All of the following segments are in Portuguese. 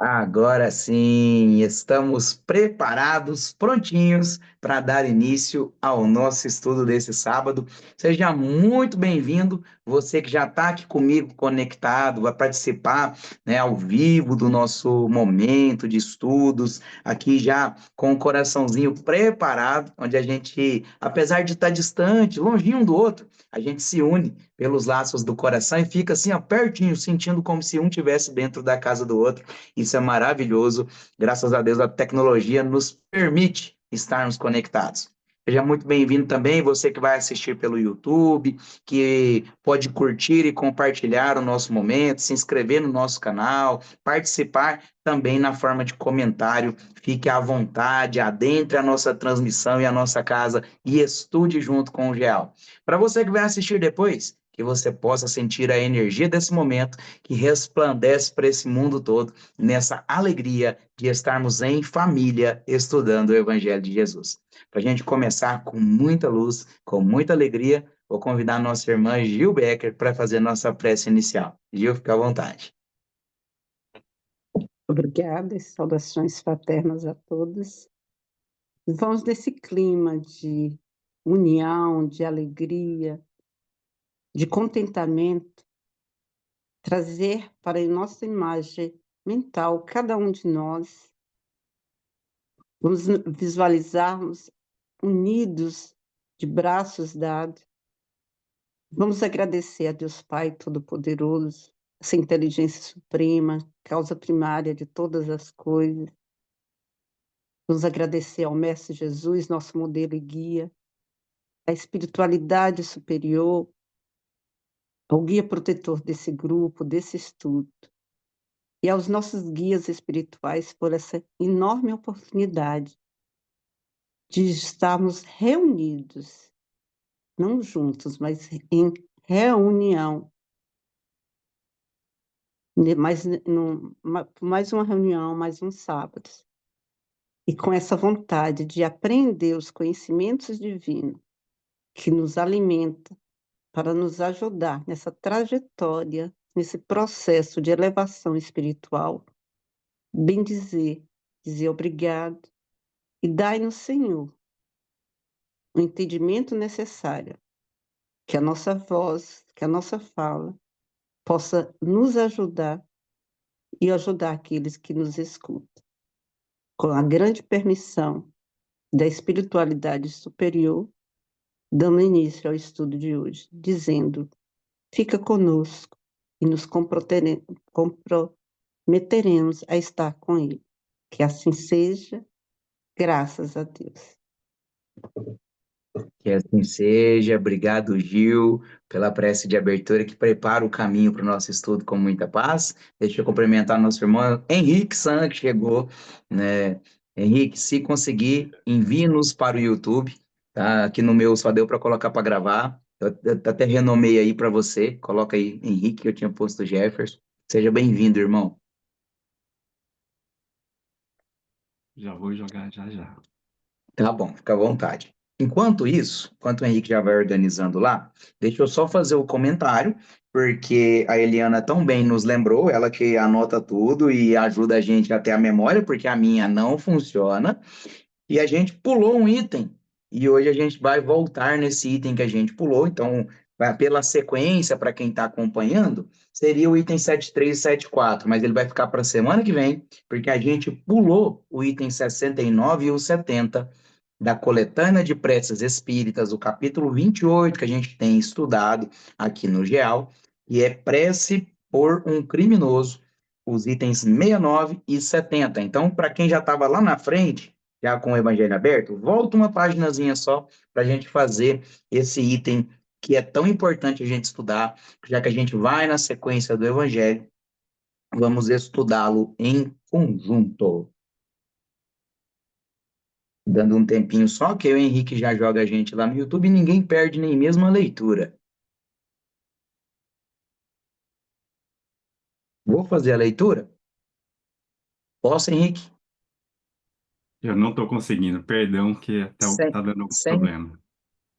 Agora sim, estamos preparados, prontinhos para dar início ao nosso estudo desse sábado. Seja muito bem-vindo, você que já está aqui comigo conectado, vai participar, né, ao vivo do nosso momento de estudos, aqui já com o coraçãozinho preparado, onde a gente, apesar de estar distante, longinho um do outro, a gente se une pelos laços do coração e fica assim, ó, pertinho, sentindo como se um tivesse dentro da casa do outro. Isso é maravilhoso. Graças a Deus, a tecnologia nos permite estarmos conectados. Seja muito bem-vindo também, você que vai assistir pelo YouTube, que pode curtir e compartilhar o nosso momento, se inscrever no nosso canal, participar também na forma de comentário. Fique à vontade, adentre a nossa transmissão e a nossa casa e estude junto com o Geal. Para você que vai assistir depois, que você possa sentir a energia desse momento que resplandece para esse mundo todo nessa alegria de estarmos em família estudando o Evangelho de Jesus. Para a gente começar com muita luz, com muita alegria, vou convidar a nossa irmã Gil Becker para fazer nossa prece inicial. Gil, fica à vontade. Obrigada e saudações fraternas a todos. Vamos nesse clima de união, de alegria, de contentamento, trazer para a nossa imagem mental, cada um de nós, vamos visualizarmos unidos, de braços dados. Vamos agradecer a Deus Pai Todo-Poderoso, essa inteligência suprema, causa primária de todas as coisas. Vamos agradecer ao Mestre Jesus, nosso modelo e guia, à espiritualidade superior, ao guia protetor desse grupo, desse estudo, e aos nossos guias espirituais por essa enorme oportunidade de estarmos reunidos, não juntos, mas em reunião, mais uma reunião, mais um sábado, e com essa vontade de aprender os conhecimentos divinos que nos alimenta para nos ajudar nessa trajetória, nesse processo de elevação espiritual, bem dizer obrigado e dai-nos, Senhor, o entendimento necessário, que a nossa voz, que a nossa fala possa nos ajudar e ajudar aqueles que nos escutam. Com a grande permissão da espiritualidade superior, dando início ao estudo de hoje, dizendo: fica conosco e nos comprometeremos a estar com Ele. Que assim seja, graças a Deus. Que assim seja. Obrigado, Gil, pela prece de abertura que prepara o caminho para o nosso estudo com muita paz. Deixa eu cumprimentar nosso irmão Henrique San, que chegou, né? Henrique, se conseguir, envie-nos para o YouTube, tá? Aqui no meu só deu para colocar para gravar. Eu até renomei aí para você. Coloca aí, Henrique, que eu tinha posto Jefferson. Seja bem-vindo, irmão. Já vou jogar já já. Tá bom, fica à vontade. Enquanto isso, enquanto o Henrique já vai organizando lá, deixa eu só fazer o comentário, porque a Eliana tão bem nos lembrou, ela que anota tudo e ajuda a gente a ter a memória, porque a minha não funciona, e a gente pulou um item, e hoje a gente vai voltar nesse item que a gente pulou, então, pela sequência, para quem está acompanhando, seria o item 73 e 74, mas ele vai ficar para a semana que vem, porque a gente pulou o item 69 e o 70 da coletânea de preces espíritas, o capítulo 28, que a gente tem estudado aqui no GEAL, e é prece por um criminoso, os itens 69 e 70. Então, para quem já estava lá na frente, já com o Evangelho aberto, volta uma paginazinha só para a gente fazer esse item que é tão importante a gente estudar, já que a gente vai na sequência do Evangelho, vamos estudá-lo em conjunto. Dando um tempinho só, que o Henrique já joga a gente lá no YouTube e ninguém perde nem mesmo a leitura. Vou fazer a leitura? Posso, Henrique? Eu não estou conseguindo, perdão, que Sem, tá dando algum sem, problema.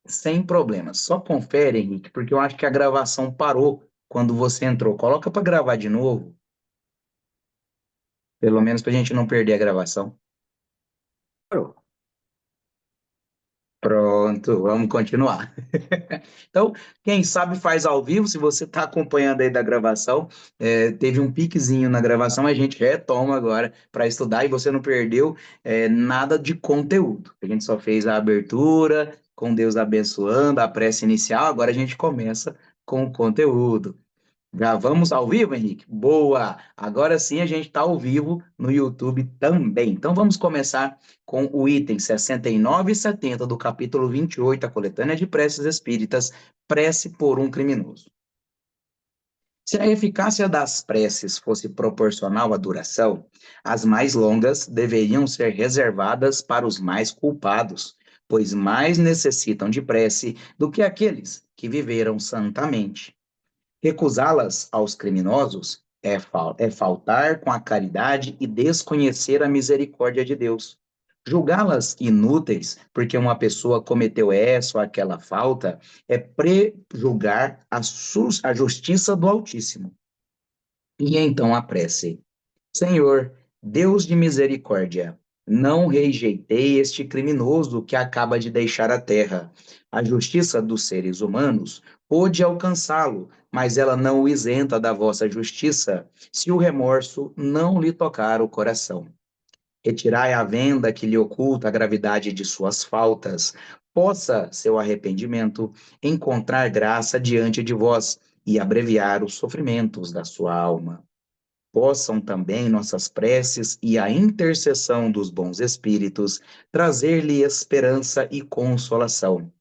sem problema. Só confere, Henrique, porque eu acho que a gravação parou quando você entrou. Coloca para gravar de novo. Pelo menos para a gente não perder a gravação. Pronto, vamos continuar. Então, quem sabe faz ao vivo, se você está acompanhando aí da gravação, teve um piquezinho na gravação, a gente retoma agora para estudar e você não perdeu nada de conteúdo. A gente só fez a abertura, com Deus abençoando, a prece inicial, agora a gente começa com o conteúdo. Já vamos ao vivo, Henrique? Boa! Agora sim a gente está ao vivo no YouTube também. Então vamos começar com o item 69 e 70 do capítulo 28, a coletânea de preces espíritas, prece por um criminoso. Se a eficácia das preces fosse proporcional à duração, as mais longas deveriam ser reservadas para os mais culpados, pois mais necessitam de prece do que aqueles que viveram santamente. Recusá-las aos criminosos é faltar com a caridade e desconhecer a misericórdia de Deus. Julgá-las inúteis porque uma pessoa cometeu essa ou aquela falta é prejulgar a justiça do Altíssimo. E então a prece: Senhor, Deus de misericórdia, não rejeitei este criminoso que acaba de deixar a terra. A justiça dos seres humanos pôde alcançá-lo, mas ela não o isenta da vossa justiça, se o remorso não lhe tocar o coração. Retirai a venda que lhe oculta a gravidade de suas faltas, possa seu arrependimento encontrar graça diante de vós e abreviar os sofrimentos da sua alma. Possam também nossas preces e a intercessão dos bons espíritos trazer-lhe esperança e consolação,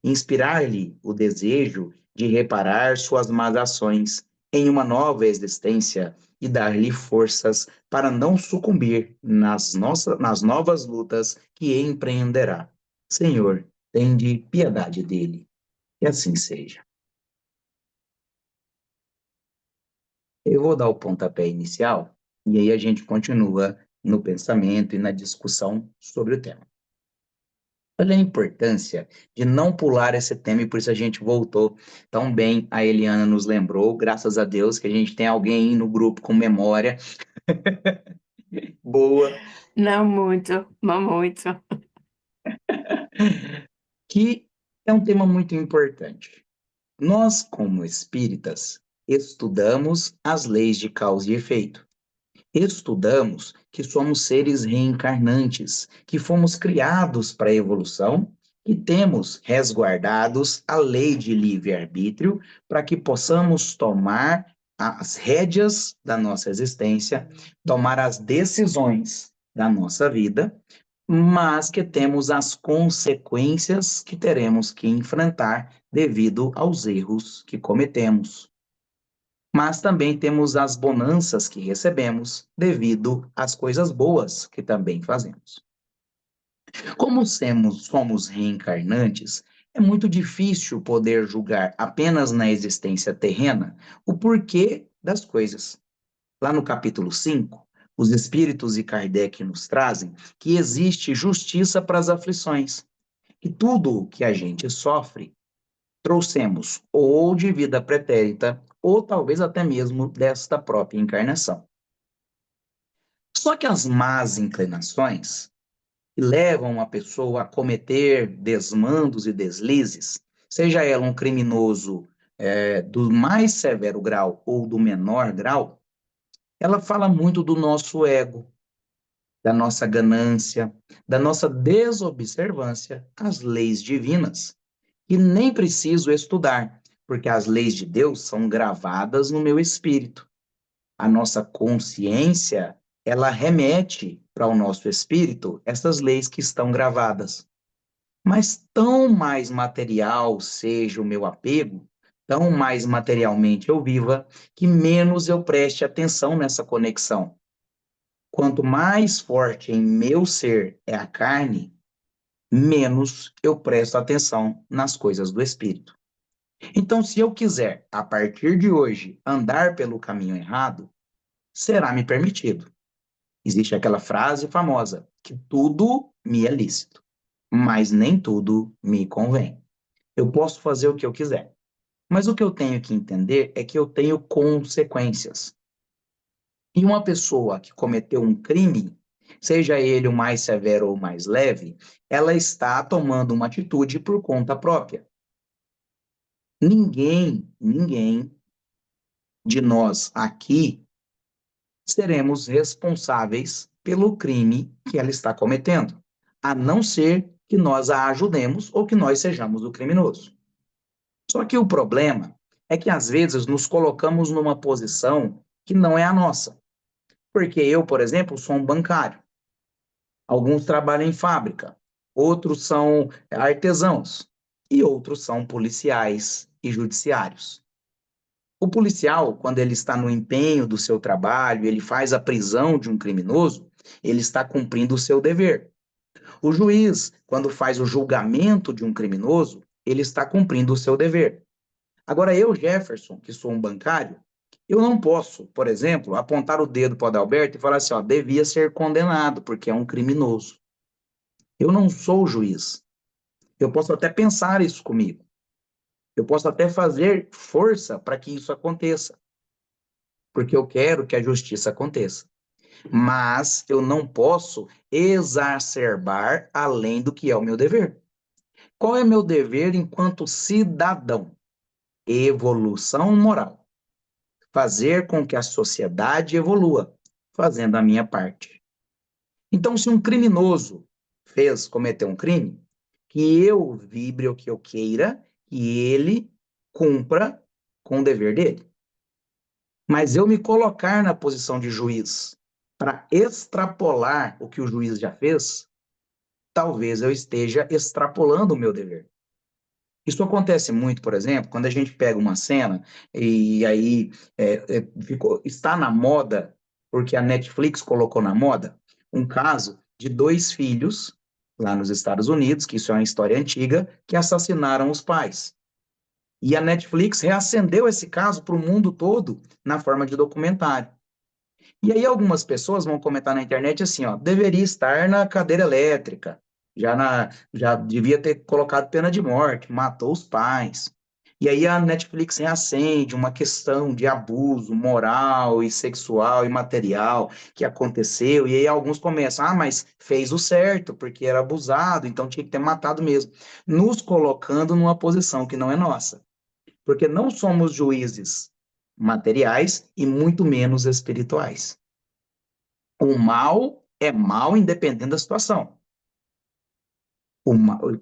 inspirar-lhe o desejo de reparar suas más ações em uma nova existência e dar-lhe forças para não sucumbir nas novas lutas que empreenderá. Senhor, tende piedade dele. Que assim seja. Eu vou dar o pontapé inicial e aí a gente continua no pensamento e na discussão sobre o tema. Olha a importância de não pular esse tema e por isso a gente voltou tão bem. A Eliana nos lembrou, graças a Deus, que a gente tem alguém no grupo com memória boa, Não muito, não muito. que é um tema muito importante. Nós, como espíritas, estudamos as leis de causa e efeito. Estudamos que somos seres reencarnantes, que fomos criados para a evolução e temos resguardados a lei de livre-arbítrio para que possamos tomar as rédeas da nossa existência, tomar as decisões da nossa vida, mas que temos as consequências que teremos que enfrentar devido aos erros que cometemos, mas também temos as bonanças que recebemos devido às coisas boas que também fazemos. Como somos reencarnantes, é muito difícil poder julgar apenas na existência terrena o porquê das coisas. Lá no capítulo 5, os Espíritos e Kardec nos trazem que existe justiça para as aflições, e tudo o que a gente sofre trouxemos ou de vida pretérita, ou talvez até mesmo desta própria encarnação. Só que as más inclinações que levam a pessoa a cometer desmandos e deslizes, seja ela um criminoso do mais severo grau ou do menor grau, ela fala muito do nosso ego, da nossa ganância, da nossa desobservância às leis divinas e nem preciso estudar, porque as leis de Deus são gravadas no meu espírito. A nossa consciência, ela remete para o nosso espírito essas leis que estão gravadas. Mas tão mais material seja o meu apego, tão mais materialmente eu viva, que menos eu preste atenção nessa conexão. Quanto mais forte em meu ser é a carne, menos eu presto atenção nas coisas do espírito. Então, se eu quiser, a partir de hoje, andar pelo caminho errado, será me permitido. Existe aquela frase famosa, que tudo me é lícito, mas nem tudo me convém. Eu posso fazer o que eu quiser, mas o que eu tenho que entender é que eu tenho consequências. E uma pessoa que cometeu um crime, seja ele o mais severo ou o mais leve, ela está tomando uma atitude por conta própria. Ninguém de nós aqui seremos responsáveis pelo crime que ela está cometendo, a não ser que nós a ajudemos ou que nós sejamos o criminoso. Só que o problema é que às vezes nos colocamos numa posição que não é a nossa. Porque eu, por exemplo, sou um bancário. Alguns trabalham em fábrica, outros são artesãos e outros são policiais e judiciários. O policial, quando ele está no empenho do seu trabalho, ele faz a prisão de um criminoso, ele está cumprindo o seu dever. O juiz, quando faz o julgamento de um criminoso, ele está cumprindo o seu dever. Agora, eu, Jefferson, que sou um bancário, eu não posso, por exemplo, apontar o dedo para o Adalberto e falar assim, ó, devia ser condenado, porque é um criminoso. Eu não sou o juiz. Eu posso até pensar isso comigo. Eu posso até fazer força para que isso aconteça, porque eu quero que a justiça aconteça. Mas eu não posso exacerbar além do que é o meu dever. Qual é meu dever enquanto cidadão? Evolução moral. Fazer com que a sociedade evolua, fazendo a minha parte. Então, se um criminoso cometeu um crime, que eu vibre o que eu queira e ele cumpra com o dever dele. Mas eu me colocar na posição de juiz para extrapolar o que o juiz já fez, talvez eu esteja extrapolando o meu dever. Isso acontece muito, por exemplo, quando a gente pega uma cena e aí está na moda, porque a Netflix colocou na moda, um caso de dois filhos lá nos Estados Unidos, que isso é uma história antiga, que assassinaram os pais. E a Netflix reacendeu esse caso para o mundo todo na forma de documentário. E aí algumas pessoas vão comentar na internet assim, ó, deveria estar na cadeira elétrica, já devia ter colocado pena de morte, matou os pais. E aí a Netflix reacende uma questão de abuso moral e sexual e material que aconteceu, e aí alguns começam, mas fez o certo, porque era abusado, então tinha que ter matado mesmo, nos colocando numa posição que não é nossa, porque não somos juízes materiais e muito menos espirituais. O mal é mal independente da situação.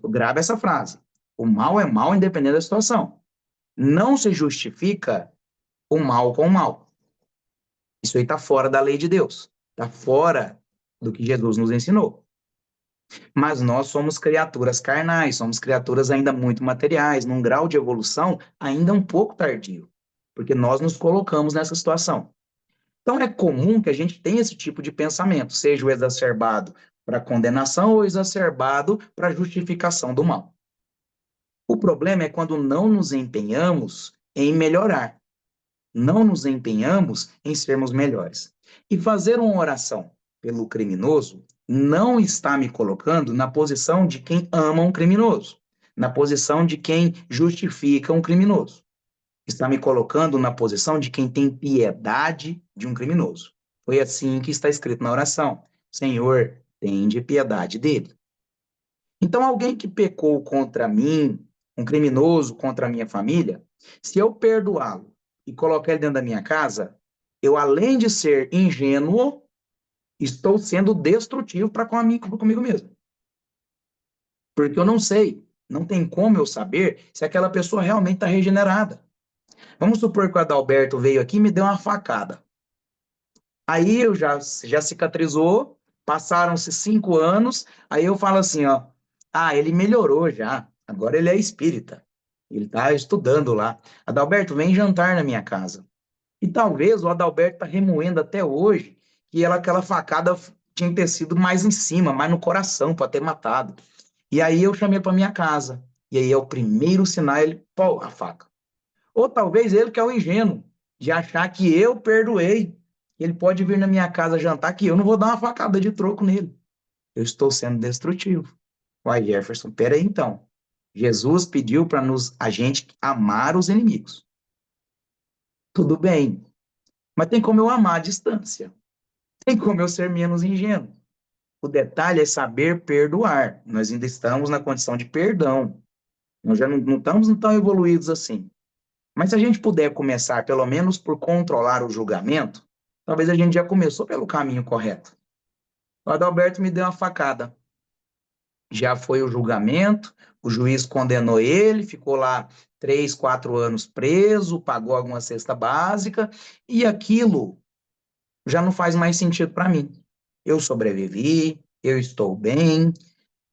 Grave essa frase. O mal é mal independente da situação. Não se justifica o mal com o mal. Isso aí está fora da lei de Deus. Está fora do que Jesus nos ensinou. Mas nós somos criaturas carnais, somos criaturas ainda muito materiais, num grau de evolução ainda um pouco tardio, porque nós nos colocamos nessa situação. Então é comum que a gente tenha esse tipo de pensamento, seja o exacerbado para condenação ou exacerbado para justificação do mal. O problema é quando não nos empenhamos em melhorar, não nos empenhamos em sermos melhores. E fazer uma oração pelo criminoso não está me colocando na posição de quem ama um criminoso, na posição de quem justifica um criminoso. Está me colocando na posição de quem tem piedade de um criminoso. Foi assim que está escrito na oração: Senhor, tende piedade dele. Então, alguém que pecou contra mim, um criminoso contra a minha família, se eu perdoá-lo e colocar ele dentro da minha casa, eu, além de ser ingênuo, estou sendo destrutivo para comigo mesmo. Porque eu não sei, não tem como eu saber se aquela pessoa realmente está regenerada. Vamos supor que o Adalberto veio aqui e me deu uma facada. Aí eu já cicatrizou, passaram-se 5 anos, aí eu falo assim, ó, ele melhorou já, agora ele é espírita, ele está estudando lá. Adalberto, vem jantar na minha casa. E talvez o Adalberto está remoendo até hoje que aquela facada tinha que ter sido mais em cima, mais no coração, para ter matado. E aí eu chamei para minha casa. E aí é o primeiro sinal, ele, pô, a faca. Ou talvez ele que é o ingênuo, de achar que eu perdoei. Ele pode vir na minha casa jantar que eu não vou dar uma facada de troco nele. Eu estou sendo destrutivo. Uai, Jefferson, peraí então. Jesus pediu para a gente amar os inimigos. Tudo bem. Mas tem como eu amar à distância. Tem como eu ser menos ingênuo. O detalhe é saber perdoar. Nós ainda estamos na condição de perdão. Nós já não estamos tão evoluídos assim. Mas se a gente puder começar, pelo menos por controlar o julgamento, talvez a gente já começou pelo caminho correto. O Adalberto me deu uma facada. Já foi o julgamento, o juiz condenou ele, ficou lá 3, 4 anos preso, pagou alguma cesta básica, e aquilo já não faz mais sentido para mim. Eu sobrevivi, eu estou bem,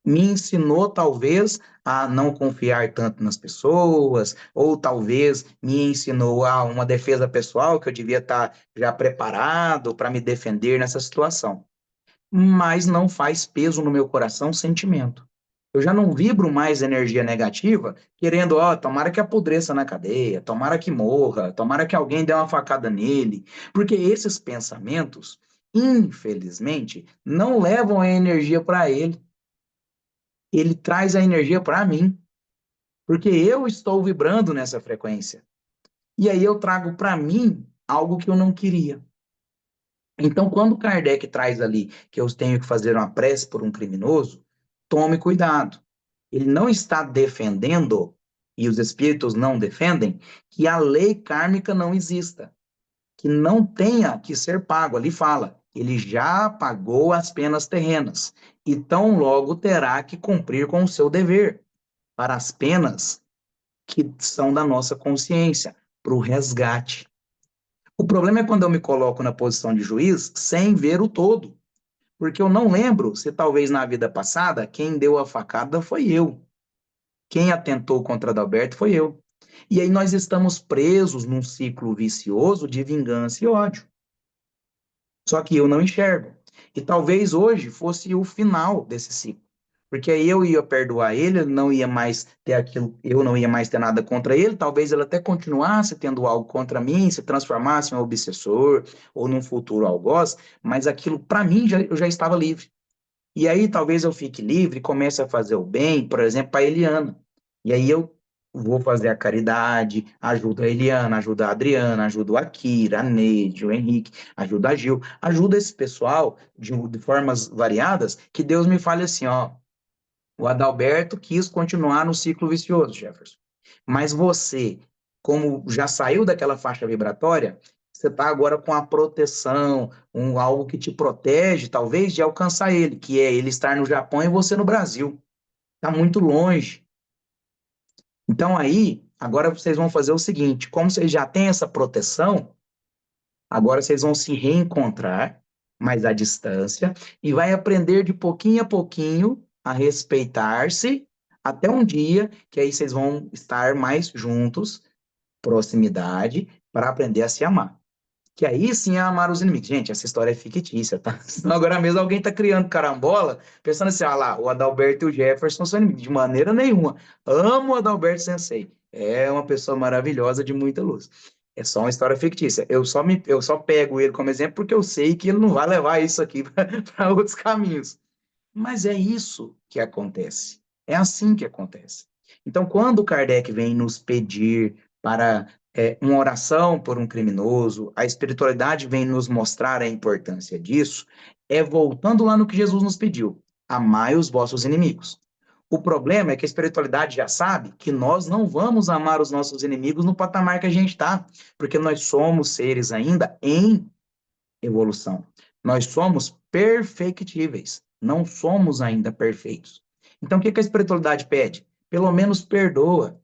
me ensinou talvez a não confiar tanto nas pessoas, ou talvez me ensinou a uma defesa pessoal que eu devia estar já preparado para me defender nessa situação. Mas não faz peso no meu coração sentimento. Eu já não vibro mais energia negativa, querendo, ó, tomara que apodreça na cadeia, tomara que morra, tomara que alguém dê uma facada nele, porque esses pensamentos, infelizmente, não levam a energia para ele. Ele traz a energia para mim, porque eu estou vibrando nessa frequência. E aí eu trago para mim algo que eu não queria. Então, quando Kardec traz ali que eu tenho que fazer uma prece por um criminoso, tome cuidado. Ele não está defendendo, e os espíritos não defendem, que a lei kármica não exista, que não tenha que ser pago. Ali fala, ele já pagou as penas terrenas, e tão logo terá que cumprir com o seu dever para as penas que são da nossa consciência, para o resgate. O problema é quando eu me coloco na posição de juiz sem ver o todo, porque eu não lembro se talvez na vida passada quem deu a facada foi eu, quem atentou contra Adalberto foi eu. E aí nós estamos presos num ciclo vicioso de vingança e ódio. Só que eu não enxergo. E talvez hoje fosse o final desse ciclo. Porque aí eu ia perdoar ele, ele não ia mais ter aquilo, eu não ia mais ter nada contra ele, talvez ele até continuasse tendo algo contra mim, se transformasse em um obsessor ou num futuro algoz, mas aquilo para mim eu já estava livre. E aí talvez eu fique livre e comece a fazer o bem, por exemplo, para a Eliana. E aí eu vou fazer a caridade, ajudo a Eliana, ajudo a Adriana, ajudo a Kira, a Neide, o Henrique, ajudo a Gil, ajudo esse pessoal de formas variadas, que Deus me fale assim, ó, o Adalberto quis continuar no ciclo vicioso, Jefferson. Mas você, como já saiu daquela faixa vibratória, você está agora com a proteção, algo que te protege, talvez, de alcançar ele, que é ele estar no Japão e você no Brasil. Está muito longe. Então aí, agora vocês vão fazer o seguinte: como vocês já têm essa proteção, agora vocês vão se reencontrar, mas à distância, e vai aprender de pouquinho a pouquinho a respeitar-se, até um dia que aí vocês vão estar mais juntos, proximidade, para aprender a se amar. Que aí sim é amar os inimigos. Gente, essa história é fictícia, tá? Senão agora mesmo alguém tá criando carambola, pensando assim, ah lá, o Adalberto e o Jefferson são inimigos. De maneira nenhuma. Amo o Adalberto Sensei. É uma pessoa maravilhosa de muita luz. É só uma história fictícia. Eu só pego ele como exemplo porque eu sei que ele não vai levar isso aqui para outros caminhos. Mas é isso que acontece. É assim que acontece. Então, quando Kardec vem nos pedir para uma oração por um criminoso, a espiritualidade vem nos mostrar a importância disso, é voltando lá no que Jesus nos pediu: amai os vossos inimigos. O problema é que a espiritualidade já sabe que nós não vamos amar os nossos inimigos no patamar que a gente está, porque nós somos seres ainda em evolução. Nós somos perfectíveis, não somos ainda perfeitos. Então, o que a espiritualidade pede? Pelo menos perdoa,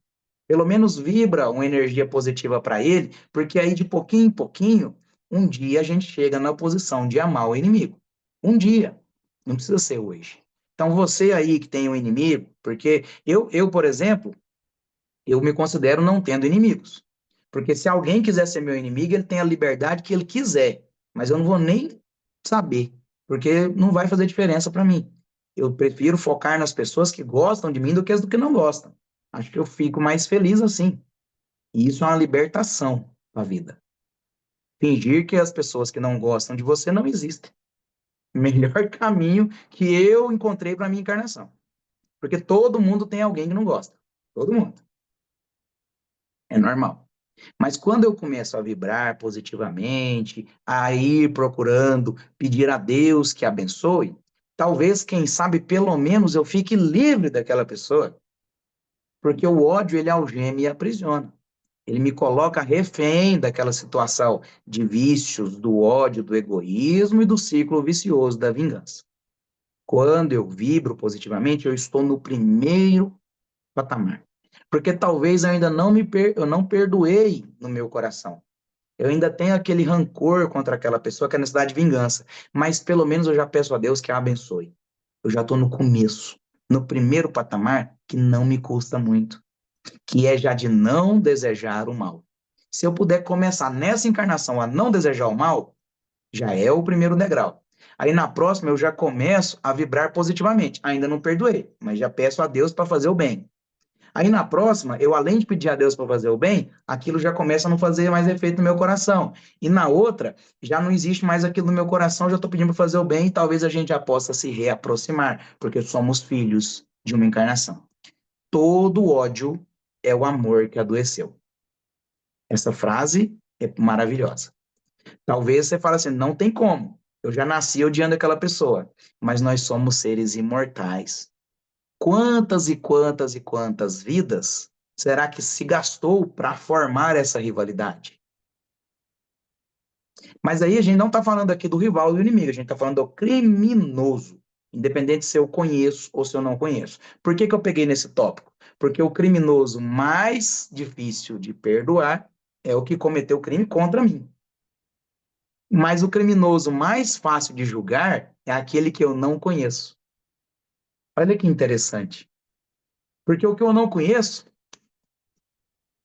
pelo menos vibra uma energia positiva para ele, porque aí de pouquinho em pouquinho, um dia a gente chega na posição de amar o inimigo. Um dia, não precisa ser hoje. Então, você aí que tem um inimigo, porque por exemplo, eu me considero não tendo inimigos. Porque se alguém quiser ser meu inimigo, ele tem a liberdade que ele quiser. Mas eu não vou nem saber, porque não vai fazer diferença para mim. Eu prefiro focar nas pessoas que gostam de mim do que as do que não gostam. Acho que eu fico mais feliz assim. E isso é uma libertação para a vida. Fingir que as pessoas que não gostam de você não existem. Melhor caminho que eu encontrei para minha encarnação. Porque todo mundo tem alguém que não gosta. Todo mundo. É normal. Mas quando eu começo a vibrar positivamente, a ir procurando pedir a Deus que abençoe, talvez, quem sabe, pelo menos eu fique livre daquela pessoa, porque o ódio ele algema e aprisiona. Ele me coloca refém daquela situação de vícios, do ódio, do egoísmo e do ciclo vicioso da vingança. Quando eu vibro positivamente, eu estou no primeiro patamar. Porque talvez eu ainda eu não perdoei no meu coração. Eu ainda tenho aquele rancor contra aquela pessoa, que é a necessidade de vingança. Mas pelo menos eu já peço a Deus que a abençoe. Eu já estou no começo, no primeiro patamar, que não me custa muito, que é já de não desejar o mal. Se eu puder começar nessa encarnação a não desejar o mal, já é o primeiro degrau. Aí na próxima eu já começo a vibrar positivamente. Ainda não perdoei, mas já peço a Deus para fazer o bem. Aí na próxima, eu além de pedir a Deus para fazer o bem, aquilo já começa a não fazer mais efeito no meu coração. E na outra, já não existe mais aquilo no meu coração, já estou pedindo para fazer o bem e talvez a gente já possa se reaproximar, porque somos filhos de uma encarnação. Todo ódio é o amor que adoeceu. Essa frase é maravilhosa. Talvez você fale assim, não tem como. Eu já nasci odiando aquela pessoa, mas nós somos seres imortais. Quantas e quantas e quantas vidas será que se gastou para formar essa rivalidade? Mas aí a gente não está falando aqui do rival e do inimigo, a gente está falando do criminoso, independente se eu conheço ou se eu não conheço. Por que que eu peguei nesse tópico? Porque o criminoso mais difícil de perdoar é o que cometeu o crime contra mim. Mas o criminoso mais fácil de julgar é aquele que eu não conheço. Olha que interessante. Porque o que eu não conheço,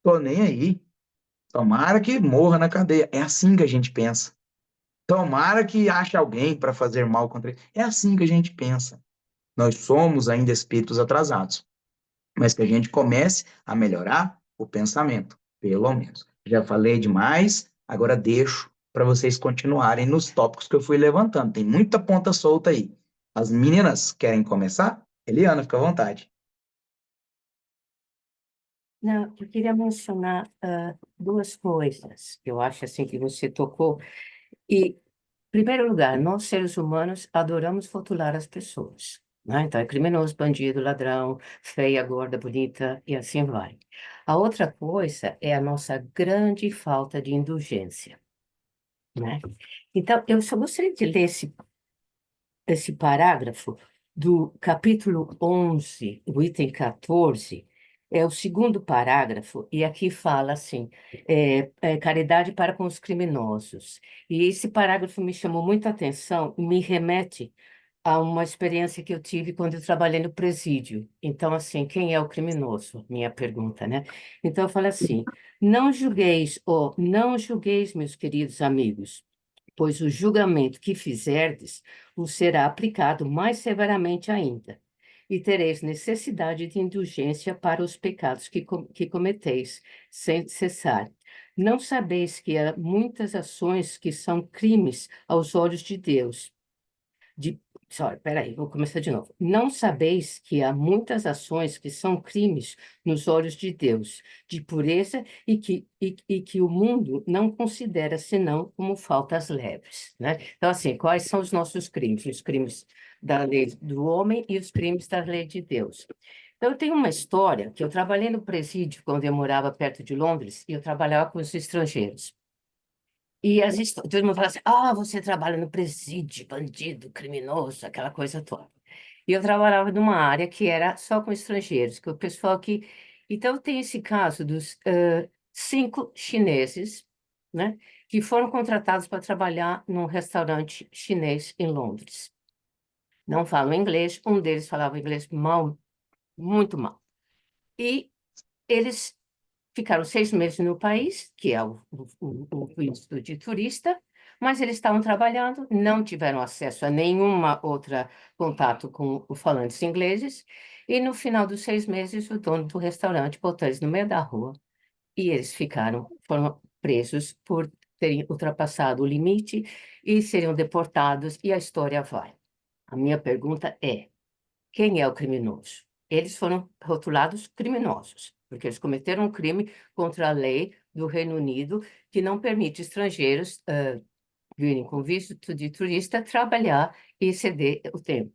tô nem aí. Tomara que morra na cadeia. É assim que a gente pensa. Tomara que ache alguém para fazer mal contra ele. É assim que a gente pensa. Nós somos ainda espíritos atrasados, mas que a gente comece a melhorar o pensamento, pelo menos. Já falei demais, agora deixo para vocês continuarem nos tópicos que eu fui levantando. Tem muita ponta solta aí. As meninas querem começar? Eliana, fica à vontade. Não, eu queria mencionar duas coisas que eu acho assim que você tocou. E, em primeiro lugar, nós seres humanos adoramos rotular as pessoas, né? Então, é criminoso, bandido, ladrão, feia, gorda, bonita e assim vai. A outra coisa é a nossa grande falta de indulgência, né? Então, eu só gostaria de ler esse parágrafo do capítulo 11, o item 14, é o segundo parágrafo, e aqui fala assim, caridade para com os criminosos. E esse parágrafo me chamou muita atenção e me remete a uma experiência que eu tive quando eu trabalhei no presídio. Então, assim, quem é o criminoso? Minha pergunta, né? Então, eu falo assim, não julgueis, meus queridos amigos, pois o julgamento que fizerdes vos será aplicado mais severamente ainda, e tereis necessidade de indulgência para os pecados que cometeis, sem cessar. Não sabeis que há muitas ações que são crimes aos olhos de Deus, peraí, vou começar de novo. Não sabeis que há muitas ações que são crimes nos olhos de Deus, de pureza, e que o mundo não considera senão como faltas leves, né? Então, assim, quais são os nossos crimes? Os crimes da lei do homem e os crimes da lei de Deus. Então, eu tenho uma história que eu trabalhei no presídio quando eu morava perto de Londres, e eu trabalhava com os estrangeiros. E todo mundo fala assim, você trabalha no presídio, bandido, criminoso, aquela coisa toda. E eu trabalhava numa área que era só com estrangeiros, que o pessoal que... Então, tem esse caso dos 5 chineses, né, que foram contratados para trabalhar num restaurante chinês em Londres. Não falam inglês, um deles falava inglês mal, muito mal. E eles ficaram 6 meses no país, que é o visto de turista, mas eles estavam trabalhando, não tiveram acesso a nenhuma outra contato com os falantes ingleses, e no final dos 6 meses, o dono do restaurante botou eles no meio da rua, e eles foram presos por terem ultrapassado o limite e seriam deportados, e a história vai. A minha pergunta é: quem é o criminoso? Eles foram rotulados criminosos, porque eles cometeram um crime contra a lei do Reino Unido que não permite estrangeiros virem com visto de turista trabalhar e ceder o tempo,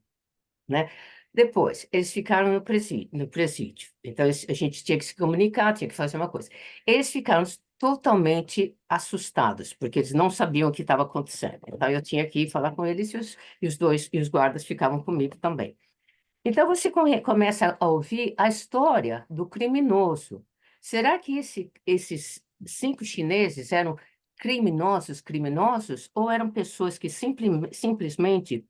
né? Depois, eles ficaram no presídio, no presídio. Então, a gente tinha que se comunicar, tinha que fazer uma coisa. Eles ficaram totalmente assustados, porque eles não sabiam o que estava acontecendo. Então, eu tinha que ir falar com eles e os guardas ficavam comigo também. Então, você começa a ouvir a história do criminoso. Será que esses 5 chineses eram criminosos, ou eram pessoas que simplesmente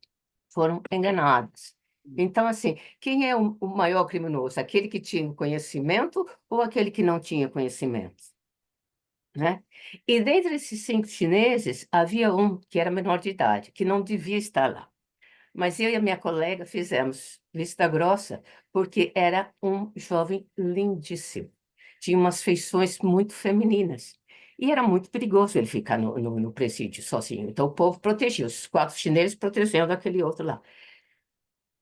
foram enganadas? Então, assim, quem é o maior criminoso? Aquele que tinha conhecimento ou aquele que não tinha conhecimento? Né? E dentre esses 5 chineses, havia um que era menor de idade, que não devia estar lá. Mas eu e a minha colega fizemos vista grossa, porque era um jovem lindíssimo. Tinha umas feições muito femininas. E era muito perigoso ele ficar no presídio sozinho. Então o povo protegia, os 4 chineses protegendo aquele outro lá.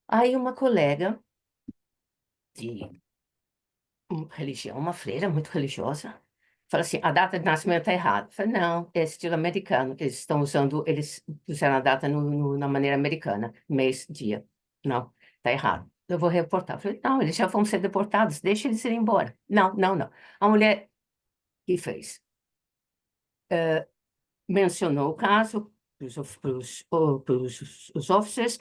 Aí uma colega de religião, uma freira muito religiosa, fala assim: a data de nascimento está errada. Eu falei: não, é estilo americano. Eles puseram a data na maneira americana, mês, dia. Não, está errado. Eu vou reportar. Eu falei: não, eles já vão ser deportados, deixa eles irem embora. Não, não, não. A mulher que fez mencionou o caso para os officers,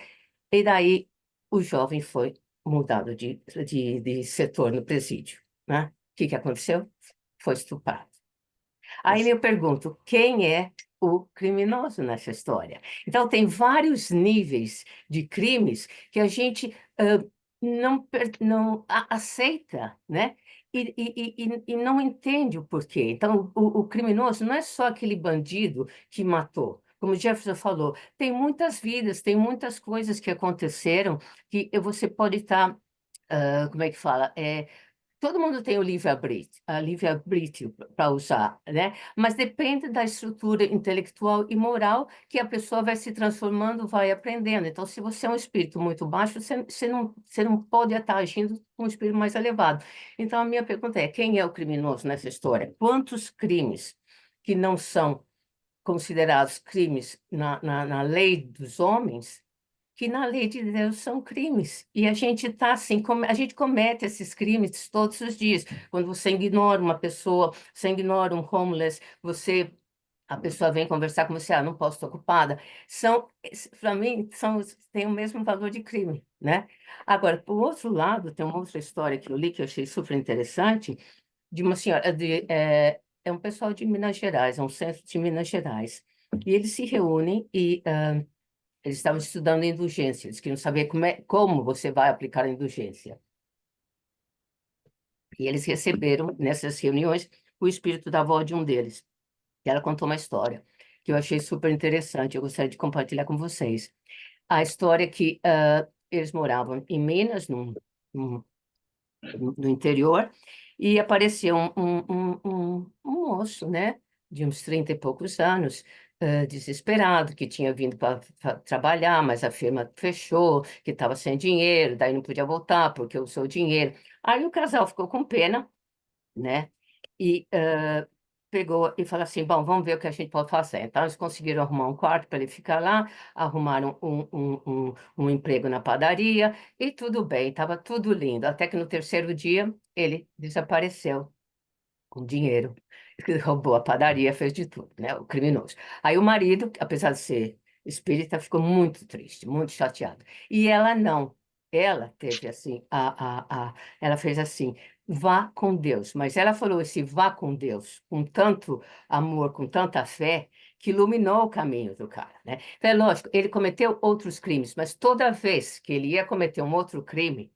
e daí o jovem foi mudado de setor no presídio, né? O que aconteceu? Foi estuprado. Aí eu pergunto, quem é o criminoso nessa história? Então, tem vários níveis de crimes que a gente não aceita, né? E não entende o porquê. Então, o criminoso não é só aquele bandido que matou. Como o Jefferson falou, tem muitas vidas, tem muitas coisas que aconteceram que você pode estar, como é que fala? Todo mundo tem o livre-arbítrio para usar, né? Mas depende da estrutura intelectual e moral que a pessoa vai se transformando, vai aprendendo. Então, se você é um espírito muito baixo, você não pode estar agindo com um espírito mais elevado. Então, a minha pergunta é: quem é o criminoso nessa história? Quantos crimes que não são considerados crimes na lei dos homens, que na lei de Deus são crimes? E a gente está assim, a gente comete esses crimes todos os dias. Quando você ignora uma pessoa, você ignora um homeless, a pessoa vem conversar com você: não posso, estou ocupada. Para mim, tem o mesmo valor de crime, né? Agora, por outro lado, tem uma outra história que eu li que eu achei super interessante, de uma senhora, é um pessoal de Minas Gerais, é um centro de Minas Gerais. E eles se reúnem e eles estavam estudando indulgência, eles queriam saber como você vai aplicar a indulgência. E eles receberam, nessas reuniões, o espírito da avó de um deles. E ela contou uma história que eu achei super interessante, eu gostaria de compartilhar com vocês. A história que eles moravam em Minas, num- no interior, e apareceu um moço, né, de uns 30 e poucos anos, desesperado, que tinha vindo para trabalhar, mas a firma fechou, que estava sem dinheiro, daí não podia voltar porque usou o dinheiro. Aí o casal ficou com pena, né? E pegou e falou assim: bom, vamos ver o que a gente pode fazer. Então, eles conseguiram arrumar um quarto para ele ficar lá, arrumaram um emprego na padaria, e tudo bem, estava tudo lindo. Até que no terceiro dia ele desapareceu com dinheiro, roubou a padaria, fez de tudo, né? O criminoso. Aí o marido, apesar de ser espírita, ficou muito triste, muito chateado. E ela não. Ela teve assim, ela fez assim: vá com Deus. Mas ela falou esse vá com Deus com tanto amor, com tanta fé, que iluminou o caminho do cara, né? Então, é lógico, ele cometeu outros crimes, mas toda vez que ele ia cometer um outro crime,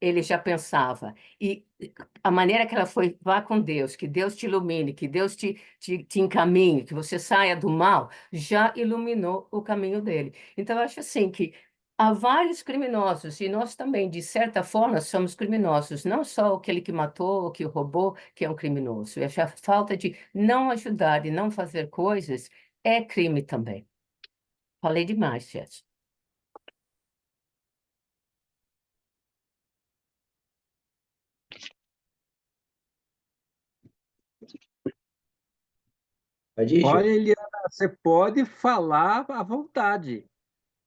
ele já pensava. E a maneira que ela foi: vá com Deus, que Deus te ilumine, que Deus te encaminhe, que você saia do mal, já iluminou o caminho dele. Então, eu acho assim que há vários criminosos, e nós também, de certa forma, somos criminosos. Não só aquele que matou, que roubou, que é um criminoso. Eu acho a falta de não ajudar e não fazer coisas é crime também. Falei demais, Jéssica. Pode ir, Olha, Gil. Eliana, você pode falar à vontade,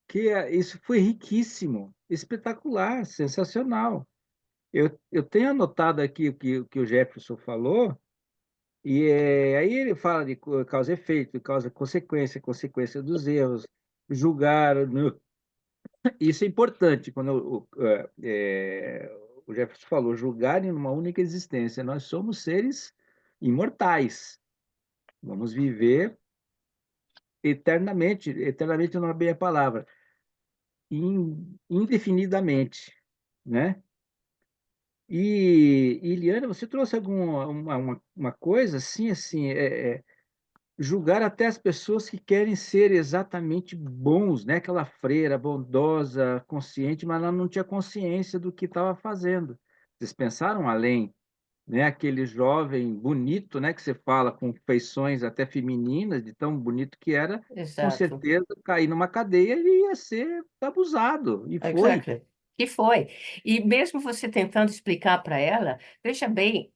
que isso foi riquíssimo, espetacular, sensacional. Eu tenho anotado aqui o que o Jefferson falou, e aí ele fala de causa e efeito, causa e consequência, consequência dos erros, julgar. Isso é importante, quando o Jefferson falou, julgar em uma única existência. Nós somos seres imortais, vamos viver eternamente, eternamente não é bem a palavra, indefinidamente, né? E Eliana, você trouxe alguma uma coisa assim, julgar até as pessoas que querem ser exatamente bons, né? Aquela freira bondosa, consciente, mas ela não tinha consciência do que estava fazendo. Vocês pensaram além, né? Aquele jovem bonito, né? Que você fala com feições até femininas, de tão bonito que era, com Exato. certeza cair numa cadeia e ia ser abusado. E foi. Exactly. Que foi. E mesmo você tentando explicar para ela, veja bem,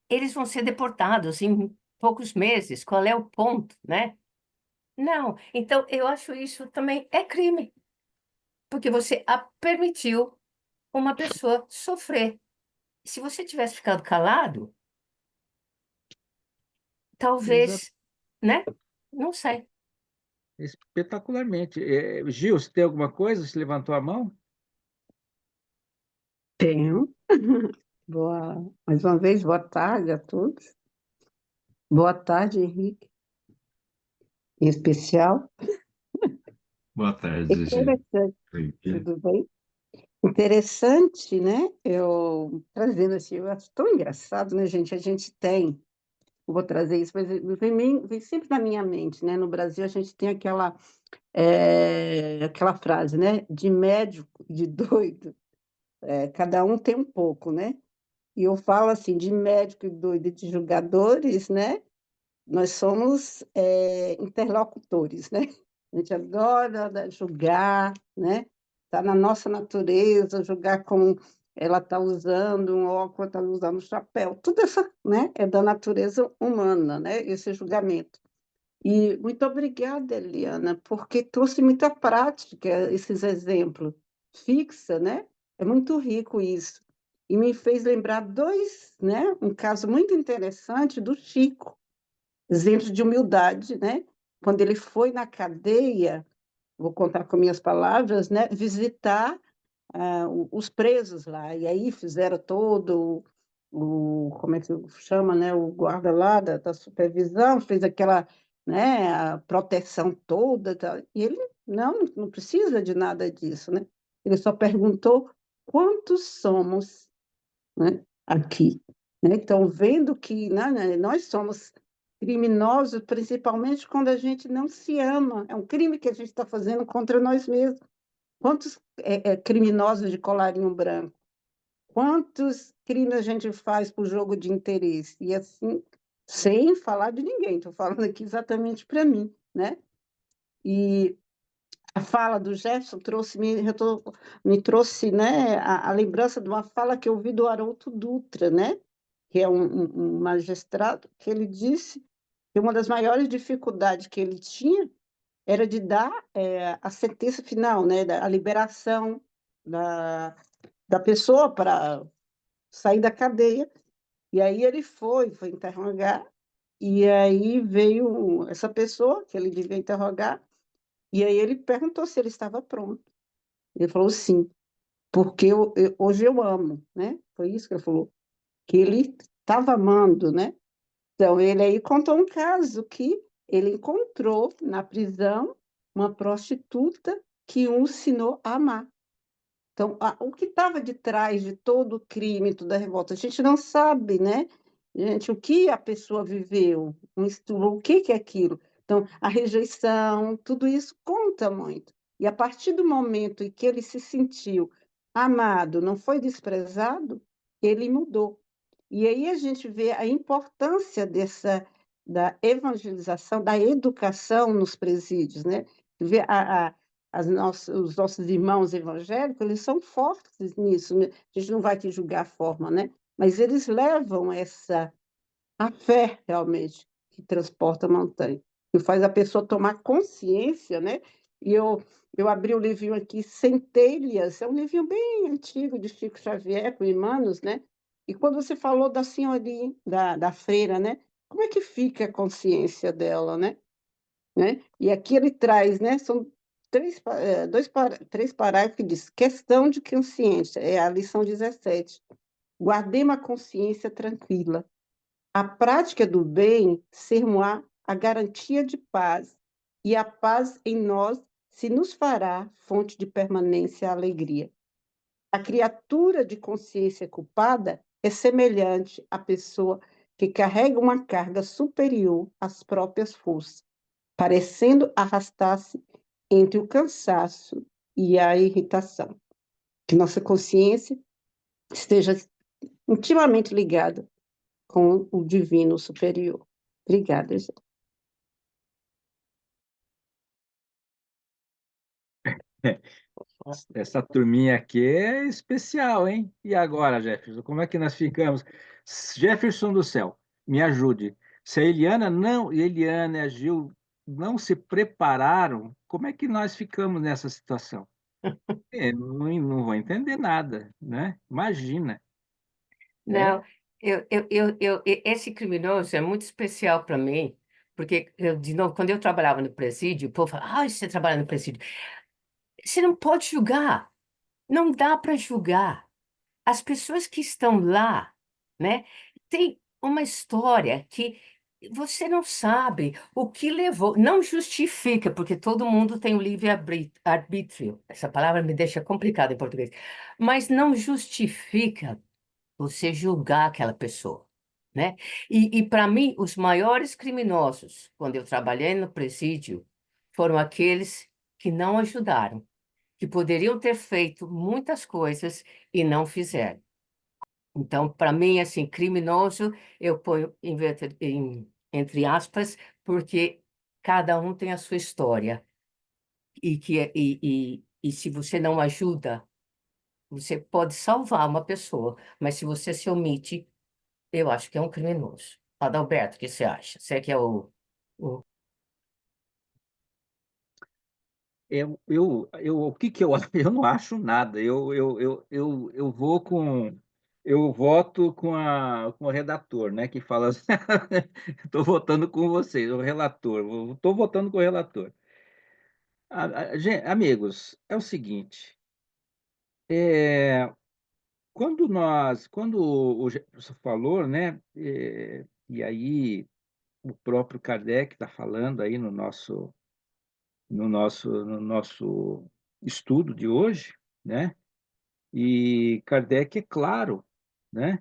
eles vão ser deportados em poucos meses. Qual é o ponto, né? Não. Então, eu acho isso também é crime, porque você permitiu uma pessoa sofrer. Se você tivesse ficado calado, Exa- talvez, né? Não sei. Espetacularmente. Gil, você tem alguma coisa? Você levantou a mão? Tenho. Mais uma vez, boa tarde a todos. Boa tarde, Henrique, em especial. Boa tarde, Gi. Interessante, Oi, Gi. tudo bem? Interessante, né? Eu trazendo assim, eu acho tão engraçado, né, gente? A gente tem, eu vou trazer isso, mas vem sempre na minha mente, né? No Brasil, a gente tem aquela frase, né? De médico, de doido, cada um tem um pouco, né? E eu falo assim, de médico e doido e de julgadores, né? Nós somos interlocutores, né? A gente adora julgar, né? Está na nossa natureza julgar como ela está usando um óculos, está usando um chapéu. Tudo isso, né, é da natureza humana, né? Esse julgamento. E muito obrigada, Eliana, porque trouxe muita prática esses exemplos. Fixa, né? É muito rico isso. E me fez lembrar dois, né? Um caso muito interessante do Chico, exemplo de humildade, né? Quando ele foi na cadeia, vou contar com minhas palavras, né? Visitar os presos lá. E aí fizeram todo como é que chama, né? O guarda lá da supervisão, fez aquela, né? A proteção toda. Tá? E ele não precisa de nada disso, né? Ele só perguntou quantos somos, né, aqui. Né? Então, vendo que nós somos criminosos, principalmente quando a gente não se ama. É um crime que a gente está fazendo contra nós mesmos. Quantos criminosos de colarinho branco? Quantos crimes a gente faz por jogo de interesse? E assim, sem falar de ninguém, estou falando aqui exatamente para mim, né? E a fala do Jefferson me trouxe, né, a lembrança de uma fala que eu ouvi do Haroldo Dutra, né, que é um magistrado, que ele disse que uma das maiores dificuldades que ele tinha era de dar a sentença final, né, a liberação da pessoa para sair da cadeia. E aí ele foi interrogar, e aí veio essa pessoa que ele devia interrogar, e aí ele perguntou se ele estava pronto. Ele falou sim, porque hoje eu amo, né? Foi isso que ele falou, que ele estava amando, né? Então, ele aí contou um caso que ele encontrou na prisão uma prostituta que o ensinou a amar. Então, o que estava de trás de todo o crime, toda a revolta, a gente não sabe, né? Gente, o que a pessoa viveu, o que é aquilo. Então, a rejeição, tudo isso conta muito. E a partir do momento em que ele se sentiu amado, não foi desprezado, ele mudou. E aí a gente vê a importância da evangelização, da educação nos presídios, né? Vê os nossos irmãos evangélicos, eles são fortes nisso, né? A gente não vai te julgar a forma, né? Mas eles levam a fé, realmente, que transporta a montanha, que faz a pessoa tomar consciência, né? E eu abri o livrinho aqui, Centelhas, é um livrinho bem antigo de Chico Xavier, com Emmanuel, né? E quando você falou da senhorinha, da freira, né? Como é que fica a consciência dela, né? E aqui ele traz, né? São três parágrafos que diz questão de consciência, é a lição 17. Guardemos a consciência tranquila. A prática do bem ser-me-á a garantia de paz, e a paz em nós se nos fará fonte de permanência e alegria. A criatura de consciência culpada é semelhante à pessoa que carrega uma carga superior às próprias forças, parecendo arrastar-se entre o cansaço e a irritação. Que nossa consciência esteja intimamente ligada com o divino superior. Obrigada, gente. Essa turminha aqui é especial, hein? E agora, Jefferson, como é que nós ficamos? Jefferson do céu, me ajude. Se a Eliana e a Gil não se prepararam, como é que nós ficamos nessa situação? Não vou entender nada, né? Imagina, né? Não, esse criminoso é muito especial para mim, porque, de novo, quando eu trabalhava no presídio, o povo fala, você trabalha no presídio. Você não pode julgar, não dá para julgar. As pessoas que estão lá, né, tem uma história que você não sabe o que levou, não justifica, porque todo mundo tem o livre-arbítrio. Essa palavra me deixa complicada em português, mas não justifica você julgar aquela pessoa, né? E para mim, os maiores criminosos, quando eu trabalhei no presídio, foram aqueles que não ajudaram, que poderiam ter feito muitas coisas e não fizeram. Então, para mim, assim, criminoso, eu ponho entre aspas, porque cada um tem a sua história. E se você não ajuda, você pode salvar uma pessoa, mas se você se omite, eu acho que é um criminoso. Adalberto, o que você acha? Você que é o... O que que eu acho? Eu não acho nada. Eu vou com, eu voto com o redator, né? Que fala, estou votando com vocês, o relator. Estou votando com o relator. Amigos, é o seguinte. Quando o Jefferson falou, né? E aí o próprio Kardec está falando aí no nosso estudo de hoje, né? E Kardec é claro, né?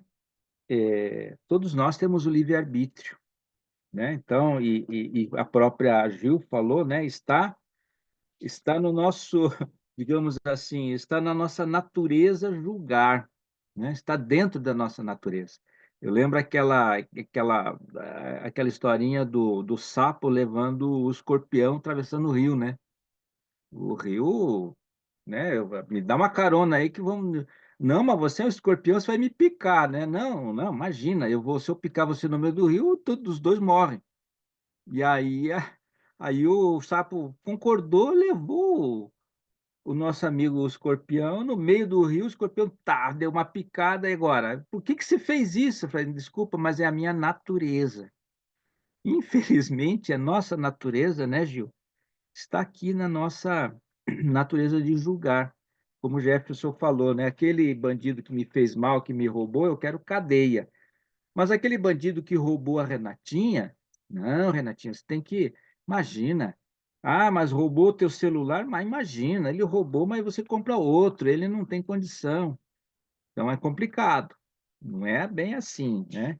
Todos nós temos o livre-arbítrio, né? Então, e a própria Gil falou, né? Está no nosso, digamos assim, está na nossa natureza julgar, né? Está dentro da nossa natureza. Eu lembro aquela historinha do sapo levando o escorpião atravessando o rio, né? O rio, né? Me dá uma carona aí que vamos. Não, mas você é um escorpião, você vai me picar, né? Não, não, imagina, se eu picar você no meio do rio, todos os dois morrem. E aí o sapo concordou, levou o nosso amigo o escorpião no meio do rio, o escorpião deu uma picada e agora. Por que que você fez isso? Eu falei, desculpa, mas é a minha natureza. Infelizmente, a nossa natureza, né, Gil? Está aqui na nossa natureza de julgar. Como o Jefferson falou, né? Aquele bandido que me fez mal, que me roubou, eu quero cadeia. Mas aquele bandido que roubou a Renatinha, não, Renatinha, você tem que. Imagina. Ah, mas roubou teu celular? Mas imagina, ele roubou, mas você compra outro, ele não tem condição. Então é complicado. Não é bem assim, né?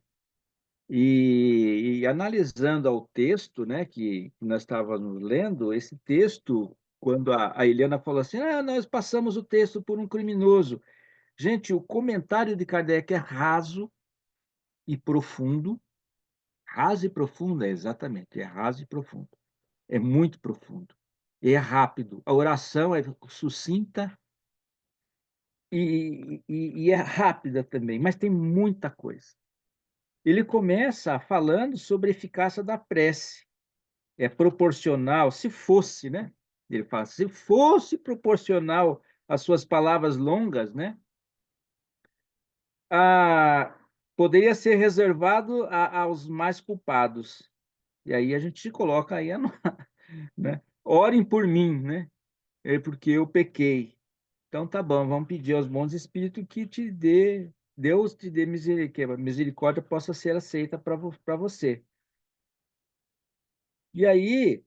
E analisando ao texto, né, que nós estávamos lendo, esse texto, quando a Eliana falou assim, nós passamos o texto por um criminoso. Gente, o comentário de Kardec é raso e profundo, exatamente, é raso e profundo, é muito profundo, é rápido, a oração é sucinta e é rápida também, mas tem muita coisa. ele começa falando sobre a eficácia da prece. É proporcional, se fosse, né? Ele fala, se fosse proporcional às suas palavras longas, né? Ah, poderia ser reservado aos mais culpados. E aí a gente se coloca aí, né? Orem por mim, né? É porque eu pequei. Então tá bom, vamos pedir aos bons espíritos que te dê, Deus te dê misericórdia, que a misericórdia possa ser aceita para você. E aí,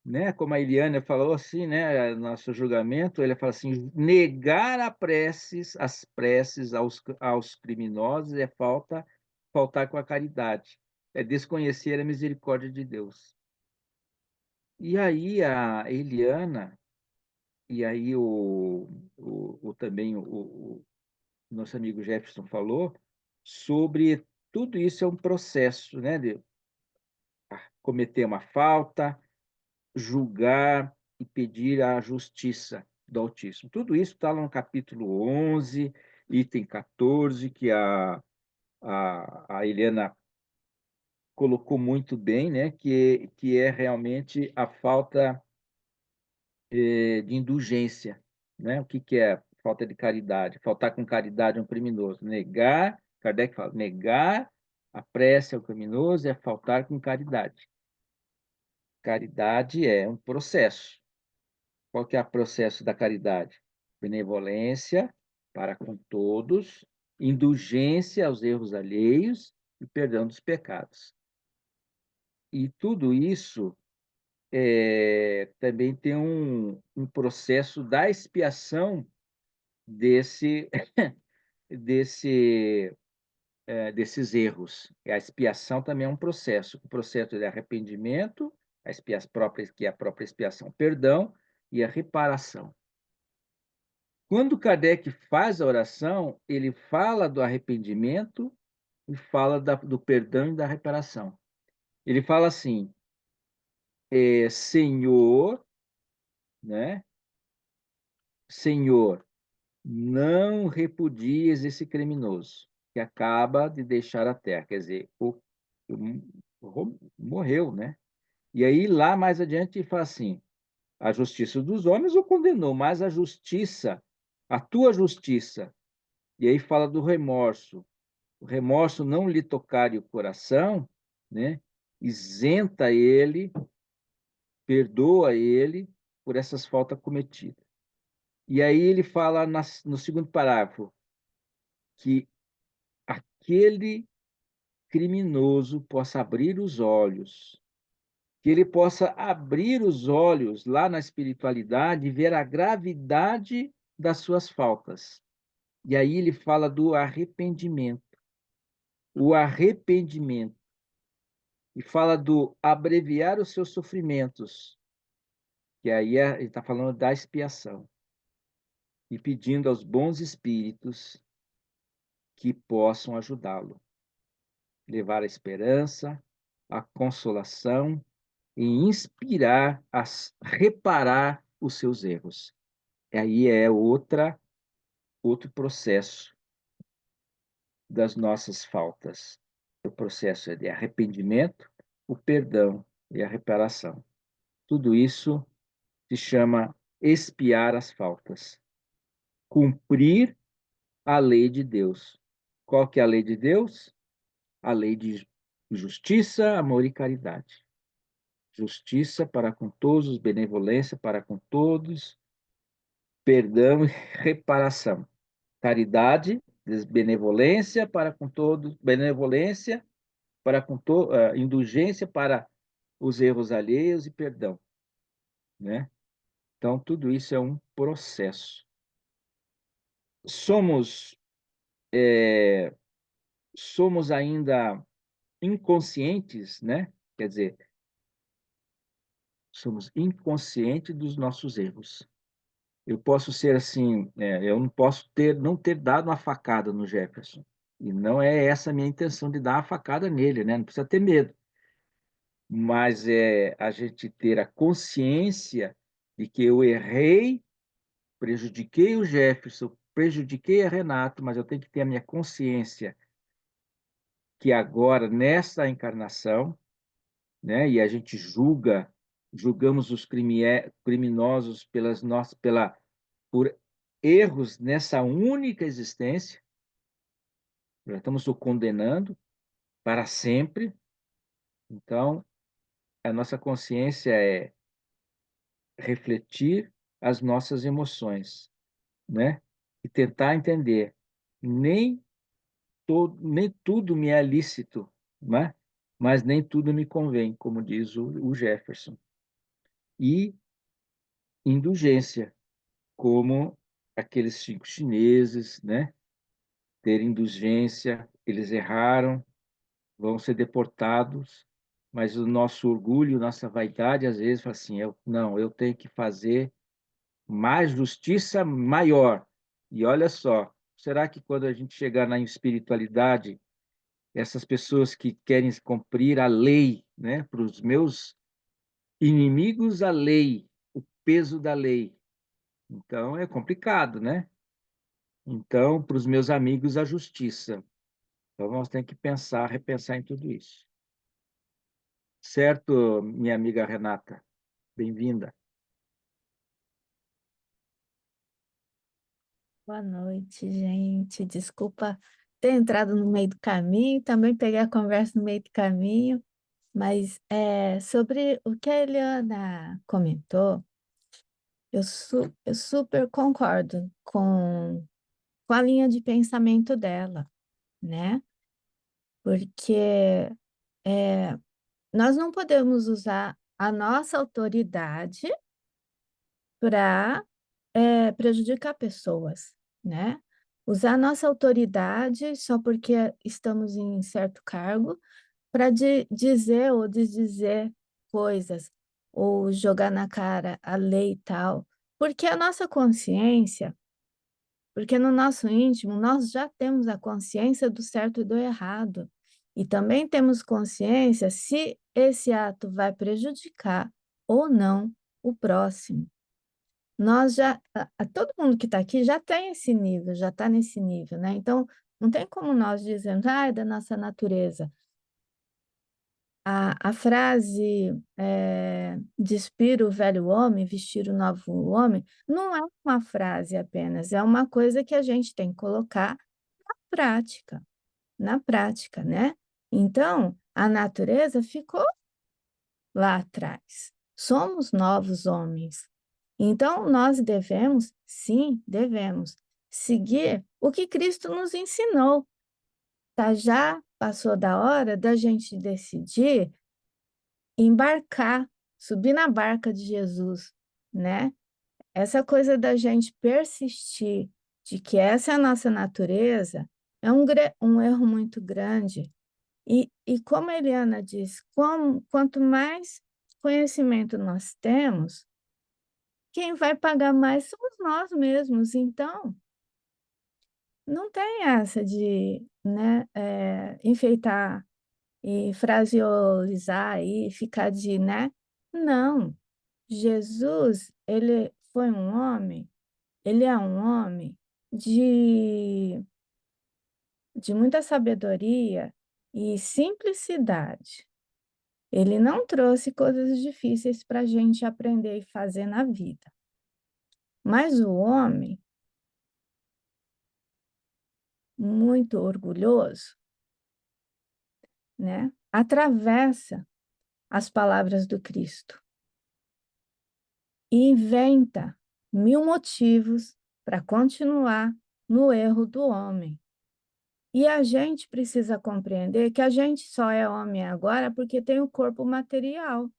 né, como a Eliana falou assim, né, nosso julgamento, ele fala assim, negar as preces aos criminosos é faltar com a caridade, é desconhecer a misericórdia de Deus. E aí a Eliana, e aí também o nosso amigo Jefferson falou, sobre tudo isso é um processo, né, de cometer uma falta, julgar e pedir a justiça do Altíssimo. Tudo isso está lá no capítulo 11, item 14, que a Helena colocou muito bem, né? Que é realmente a falta de indulgência. Né? O que é falta de caridade? Faltar com caridade a um criminoso. Negar, Kardec fala, negar a prece ao criminoso é faltar com caridade. Caridade é um processo. Qual que é o processo da caridade? Benevolência para com todos, indulgência aos erros alheios e perdão dos pecados. E tudo isso também tem um processo da expiação desse, desse, desses erros. A expiação também é um processo. O processo de arrependimento, que é a própria expiação, perdão e a reparação. Quando Kardec faz a oração, ele fala do arrependimento e fala do perdão e da reparação. Ele fala assim, Senhor, né? Senhor, não repudies esse criminoso que acaba de deixar a terra. Quer dizer, morreu, né? E aí, lá mais adiante, ele fala assim, a justiça dos homens o condenou, mas a tua justiça, e aí fala do remorso, o remorso não lhe tocar o coração, né? Isenta ele, perdoa ele por essas faltas cometidas. E aí ele fala no segundo parágrafo que aquele criminoso possa abrir os olhos, que ele possa abrir os olhos lá na espiritualidade e ver a gravidade das suas faltas. E aí ele fala do arrependimento. O arrependimento e fala do abreviar os seus sofrimentos, que aí ele está falando da expiação, e pedindo aos bons espíritos que possam ajudá-lo, levar a esperança, a consolação e inspirar a reparar os seus erros. Aí é outro processo das nossas faltas. O processo é de arrependimento, o perdão e a reparação. Tudo isso se chama expiar as faltas, cumprir a lei de Deus. Qual que é a lei de Deus? A lei de justiça, amor e caridade. Justiça para com todos, benevolência para com todos, perdão e reparação. Caridade, benevolência para com todos, benevolência para com todos, indulgência para os erros alheios e perdão, né? Então, tudo isso é um processo. Somos somos ainda inconscientes, né? Quer dizer, somos inconscientes dos nossos erros. Eu posso ser assim, eu não posso não ter dado uma facada no Jefferson. E não é essa a minha intenção de dar uma facada nele, né? Não precisa ter medo. Mas é a gente ter a consciência de que eu errei, prejudiquei o Jefferson, prejudiquei a Renato, mas eu tenho que ter a minha consciência que agora, nessa encarnação, né, e a gente julgamos os criminosos por erros nessa única existência, já estamos o condenando para sempre. Então, a nossa consciência é refletir as nossas emoções, né? E tentar entender. Nem nem tudo me é lícito, né? Mas nem tudo me convém, como diz o Jefferson. E indulgência, como aqueles 5 chineses, né? Ter indulgência, eles erraram, vão ser deportados, mas o nosso orgulho, nossa vaidade, às vezes, fala assim, não, eu tenho que fazer mais justiça maior. E olha só, será que quando a gente chegar na espiritualidade, essas pessoas que querem cumprir a lei, né, para os meus inimigos, a lei, o peso da lei. Então é complicado, né? Então, para os meus amigos, a justiça. Então, nós temos que pensar, repensar em tudo isso. Certo, minha amiga Renata? Bem-vinda. Boa noite, gente. Desculpa ter entrado no meio do caminho, também peguei a conversa no meio do caminho, mas sobre o que a Eliana comentou, eu super concordo com a linha de pensamento dela, né? Porque nós não podemos usar a nossa autoridade para prejudicar pessoas, né? Usar a nossa autoridade só porque estamos em certo cargo para dizer ou desdizer coisas, ou jogar na cara a lei e tal. Porque a nossa consciência, porque no nosso íntimo nós já temos a consciência do certo e do errado. E também temos consciência se esse ato vai prejudicar ou não o próximo. Nós já, todo mundo que está aqui já tem esse nível, já está nesse nível, né? Então, não tem como nós dizermos, é da nossa natureza. A frase despir o velho homem, vestir o novo homem, não é uma frase apenas, é uma coisa que a gente tem que colocar na prática, né? Então, a natureza ficou lá atrás. Somos novos homens. Então, nós devemos, sim, devemos, seguir o que Cristo nos ensinou. Tá? Já passou da hora da gente decidir embarcar, subir na barca de Jesus, né? Essa coisa da gente persistir de que essa é a nossa natureza é um erro muito grande. E como a Eliana diz, quanto mais conhecimento nós temos, quem vai pagar mais somos nós mesmos. Então, não tem essa de, né, enfeitar e fraseolizar e ficar de, né? Não. Jesus, ele foi um homem, ele é um homem de muita sabedoria e simplicidade. Ele não trouxe coisas difíceis para a gente aprender e fazer na vida. Mas o homem, muito orgulhoso, né, atravessa as palavras do Cristo e inventa 1000 motivos para continuar no erro do homem. E a gente precisa compreender que a gente só é homem agora porque tem o corpo material,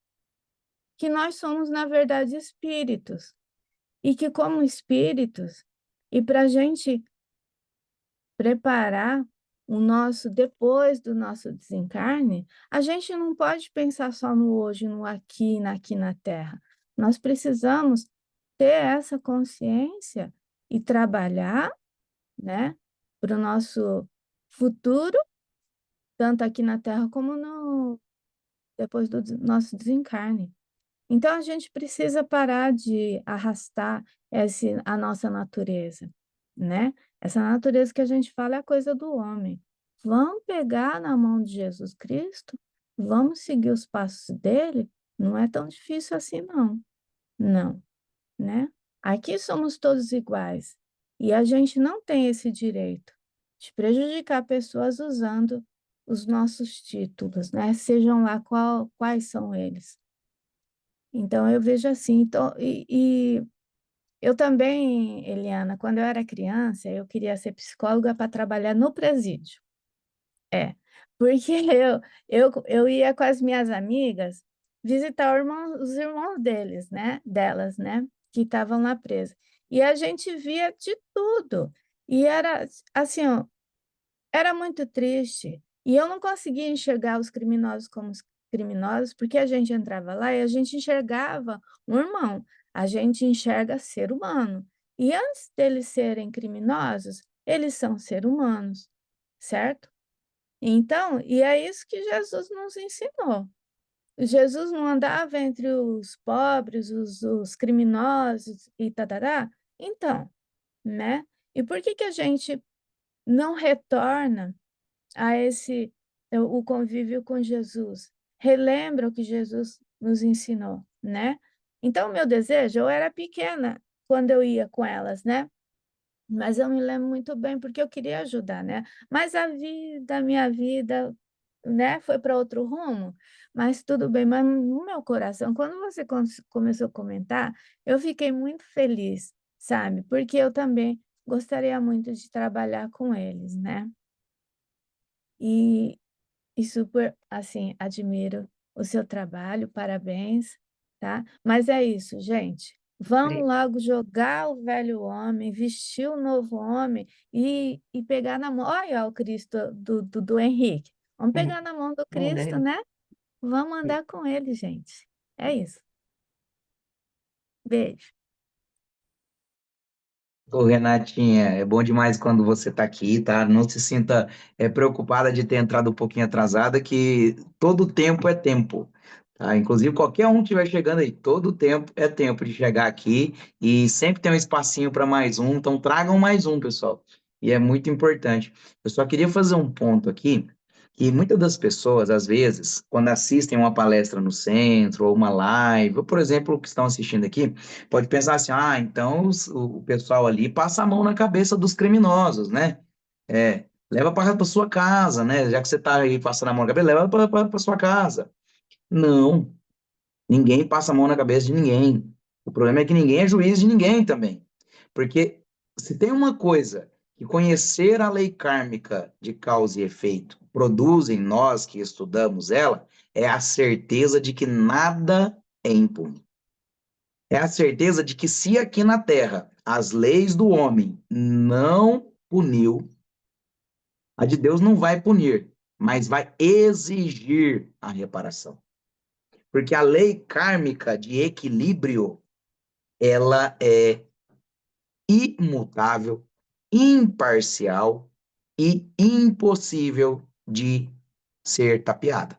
que nós somos, na verdade, espíritos, e que, como espíritos, e para a gente preparar o nosso, depois do nosso desencarne, a gente não pode pensar só no hoje, no aqui na Terra. Nós precisamos ter essa consciência e trabalhar, né, para o nosso futuro, tanto aqui na Terra como depois do nosso desencarne. Então, a gente precisa parar de arrastar a nossa natureza, né? Essa natureza que a gente fala é a coisa do homem. vamos pegar na mão de Jesus Cristo, vamos seguir os passos dele, não é tão difícil assim, não. Não, né? Aqui somos todos iguais e a gente não tem esse direito de prejudicar pessoas usando os nossos títulos, né? Sejam lá quais são eles. Então, eu vejo assim, então, e eu também, Eliana, quando eu era criança, eu queria ser psicóloga para trabalhar no presídio. É, porque eu ia com as minhas amigas visitar os irmãos delas, né, que estavam lá presos. E a gente via de tudo. E era assim, ó, era muito triste. E eu não conseguia enxergar os criminosos como os criminosos, porque a gente entrava lá e a gente enxergava um irmão, a gente enxerga ser humano. E antes deles serem criminosos, eles são seres humanos, certo? Então, e é isso que Jesus nos ensinou. Jesus não andava entre os pobres, os criminosos e tatará. Então, né? E por que que a gente não retorna a o convívio com Jesus? Relembra o que Jesus nos ensinou, né? Então, o meu desejo, eu era pequena quando eu ia com elas, né? Mas eu me lembro muito bem, porque eu queria ajudar, né? Mas a minha vida, né, foi para outro rumo, mas tudo bem. Mas no meu coração, quando você começou a comentar, eu fiquei muito feliz, sabe? Porque eu também gostaria muito de trabalhar com eles, né? E, e super, assim, admiro o seu trabalho, parabéns, tá? Mas é isso, gente. Vamos logo jogar o velho homem, vestir o novo homem e pegar na mão. Olha o Cristo do Henrique. Vamos pegar na mão do Cristo, Olha, né? Vamos andar com ele, gente. É isso. Beijo. Ô, Renatinha, é bom demais quando você está aqui, tá? Não se sinta preocupada de ter entrado um pouquinho atrasada, que todo tempo é tempo, tá? Inclusive, qualquer um que estiver chegando aí, todo tempo é tempo de chegar aqui e sempre tem um espacinho para mais um, então tragam mais um, pessoal. E é muito importante. Eu só queria fazer um ponto aqui, que muitas das pessoas, às vezes, quando assistem uma palestra no centro, ou uma live, ou, por exemplo, o que estão assistindo aqui, pode pensar assim, ah, então o pessoal ali passa a mão na cabeça dos criminosos, né? Leva para sua casa, né? Já que você está aí passando a mão na cabeça, leva para sua casa. Não, ninguém passa a mão na cabeça de ninguém. O problema é que ninguém é juiz de ninguém também. Porque se tem uma coisa que conhecer a lei kármica de causa e efeito produz em nós que estudamos ela, é a certeza de que nada é impune. É a certeza de que se aqui na Terra as leis do homem não puniu, a de Deus não vai punir, mas vai exigir a reparação. Porque a lei kármica de equilíbrio, ela é imutável, imparcial e impossível de ser tapeada.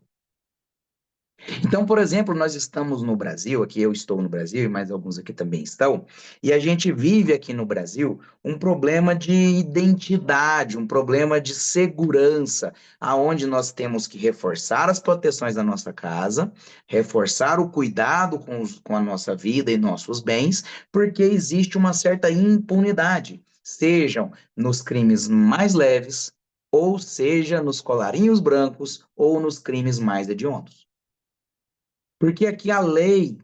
Então, por exemplo, nós estamos no Brasil, aqui eu estou no Brasil, e mais alguns aqui também estão, e a gente vive aqui no Brasil um problema de identidade, um problema de segurança, aonde nós temos que reforçar as proteções da nossa casa, reforçar o cuidado com a nossa vida e nossos bens, porque existe uma certa impunidade, sejam nos crimes mais leves, ou seja nos colarinhos brancos, ou nos crimes mais hediondos. Porque aqui a lei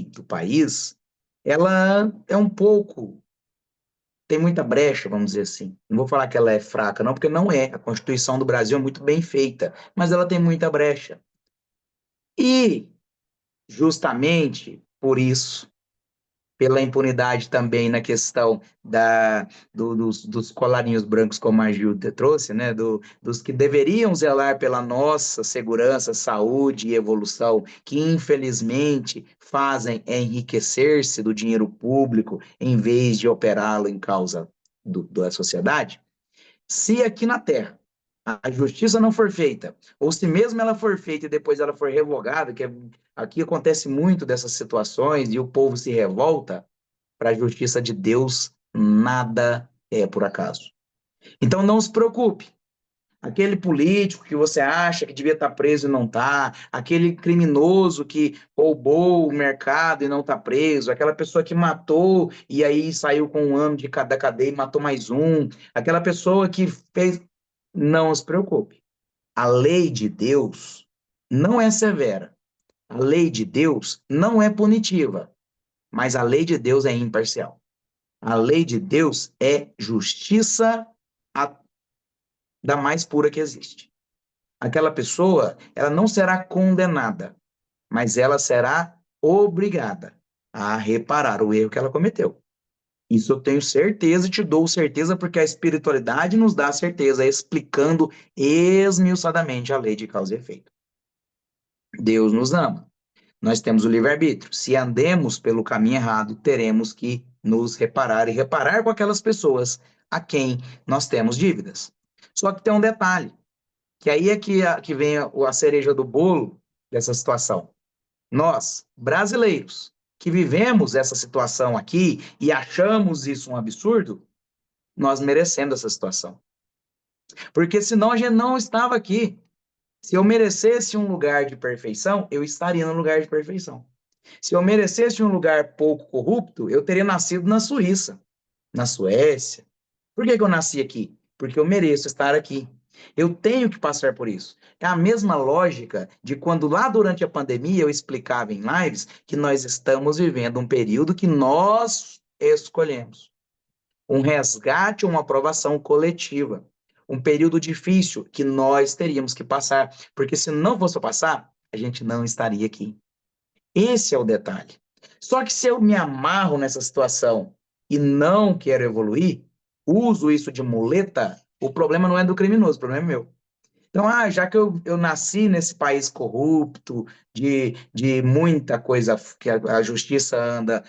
do país, ela é um pouco, tem muita brecha, vamos dizer assim. Não vou falar que ela é fraca, não, porque não é. A Constituição do Brasil é muito bem feita, mas ela tem muita brecha. E, justamente por isso, pela impunidade também na questão dos colarinhos brancos, como a Gilda trouxe, né? Dos que deveriam zelar pela nossa segurança, saúde e evolução, que infelizmente fazem enriquecer-se do dinheiro público em vez de operá-lo em causa da sociedade. Se aqui na Terra a justiça não for feita, ou se mesmo ela for feita e depois ela for revogada, aqui acontece muito dessas situações e o povo se revolta, para a justiça de Deus, nada é por acaso. Então não se preocupe. Aquele político que você acha que devia estar preso e não está, aquele criminoso que roubou o mercado e não está preso, aquela pessoa que matou e aí saiu com 1 ano da cadeia e matou mais um, aquela pessoa que fez. Não se preocupe. A lei de Deus não é severa. A lei de Deus não é punitiva, mas a lei de Deus é imparcial. A lei de Deus é justiça da mais pura que existe. Aquela pessoa, ela não será condenada, mas ela será obrigada a reparar o erro que ela cometeu. Isso eu tenho certeza e te dou certeza porque a espiritualidade nos dá certeza, explicando esmiuçadamente a lei de causa e efeito. Deus nos ama. Nós temos o livre-arbítrio. Se andemos pelo caminho errado, teremos que nos reparar e reparar com aquelas pessoas a quem nós temos dívidas. Só que tem um detalhe, que aí é que vem a cereja do bolo dessa situação. Nós, brasileiros, que vivemos essa situação aqui e achamos isso um absurdo, nós merecemos essa situação. Porque senão a gente não estava aqui. Se eu merecesse um lugar de perfeição, eu estaria no lugar de perfeição. Se eu merecesse um lugar pouco corrupto, eu teria nascido na Suíça, na Suécia. Por que eu nasci aqui? Porque eu mereço estar aqui. Eu tenho que passar por isso. É a mesma lógica de quando lá durante a pandemia eu explicava em lives que nós estamos vivendo um período que nós escolhemos. Um resgate, uma aprovação coletiva. Um período difícil que nós teríamos que passar, porque se não fosse passar, a gente não estaria aqui. Esse é o detalhe. Só que se eu me amarro nessa situação e não quero evoluir, uso isso de muleta, o problema não é do criminoso, o problema é meu. Então, já que eu nasci nesse país corrupto, de muita coisa, que a justiça anda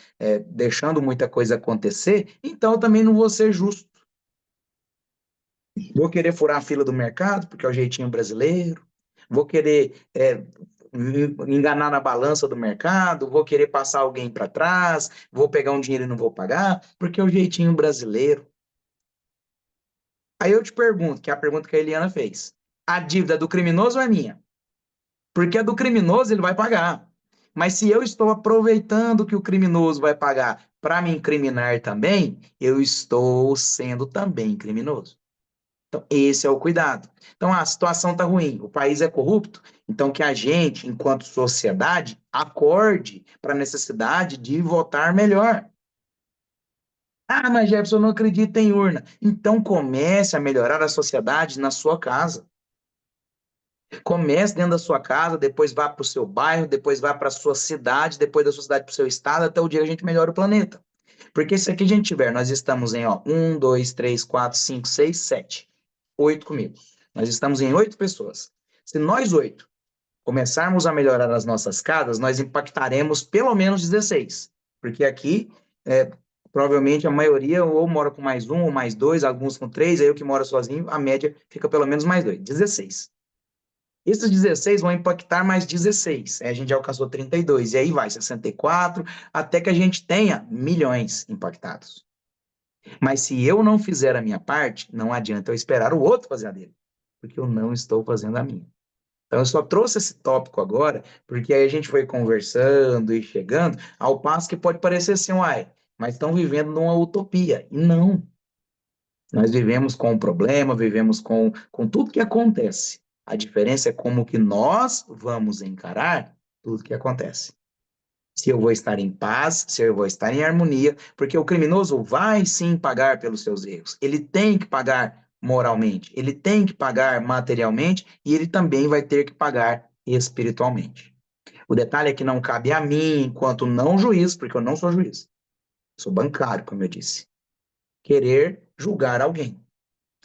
deixando muita coisa acontecer, então eu também não vou ser justo. Vou querer furar a fila do mercado, porque é o jeitinho brasileiro. Vou querer enganar na balança do mercado, vou querer passar alguém para trás, vou pegar um dinheiro e não vou pagar, porque é o jeitinho brasileiro. Aí eu te pergunto, que é a pergunta que a Eliana fez. A dívida é do criminoso ou é minha? Porque a do criminoso ele vai pagar. Mas se eu estou aproveitando que o criminoso vai pagar para me incriminar também, eu estou sendo também criminoso. Então, esse é o cuidado. Então, a situação está ruim, o país é corrupto, então que a gente, enquanto sociedade, acorde para a necessidade de votar melhor. Mas Jefferson, eu não acredito em urna. Então, comece a melhorar a sociedade na sua casa. Comece dentro da sua casa, depois vá para o seu bairro, depois vá para a sua cidade, depois da sua cidade para o seu estado, até o dia que a gente melhora o planeta. Porque se aqui a gente tiver, nós estamos em 1, 2, 3, 4, 5, 6, 7. 8 comigo. Nós estamos em 8 pessoas. Se nós 8 começarmos a melhorar as nossas casas, nós impactaremos pelo menos 16. Porque aqui, provavelmente, a maioria ou mora com mais 1 ou mais 2, alguns com 3, aí eu que moro sozinho, a média fica pelo menos mais 2, 16. Esses 16 vão impactar mais 16. Aí a gente já alcançou 32, e aí vai, 64, até que a gente tenha milhões impactados. Mas se eu não fizer a minha parte, não adianta eu esperar o outro fazer a dele, porque eu não estou fazendo a minha. Então, eu só trouxe esse tópico agora, porque aí a gente foi conversando e chegando, ao passo que pode parecer assim, mas estão vivendo numa utopia. E não. Nós vivemos com o problema, vivemos com tudo que acontece. A diferença é como que nós vamos encarar tudo que acontece. Se eu vou estar em paz, se eu vou estar em harmonia, porque o criminoso vai sim pagar pelos seus erros. Ele tem que pagar moralmente, ele tem que pagar materialmente e ele também vai ter que pagar espiritualmente. O detalhe é que não cabe a mim, enquanto não juiz, porque eu não sou juiz, sou bancário, como eu disse, querer julgar alguém.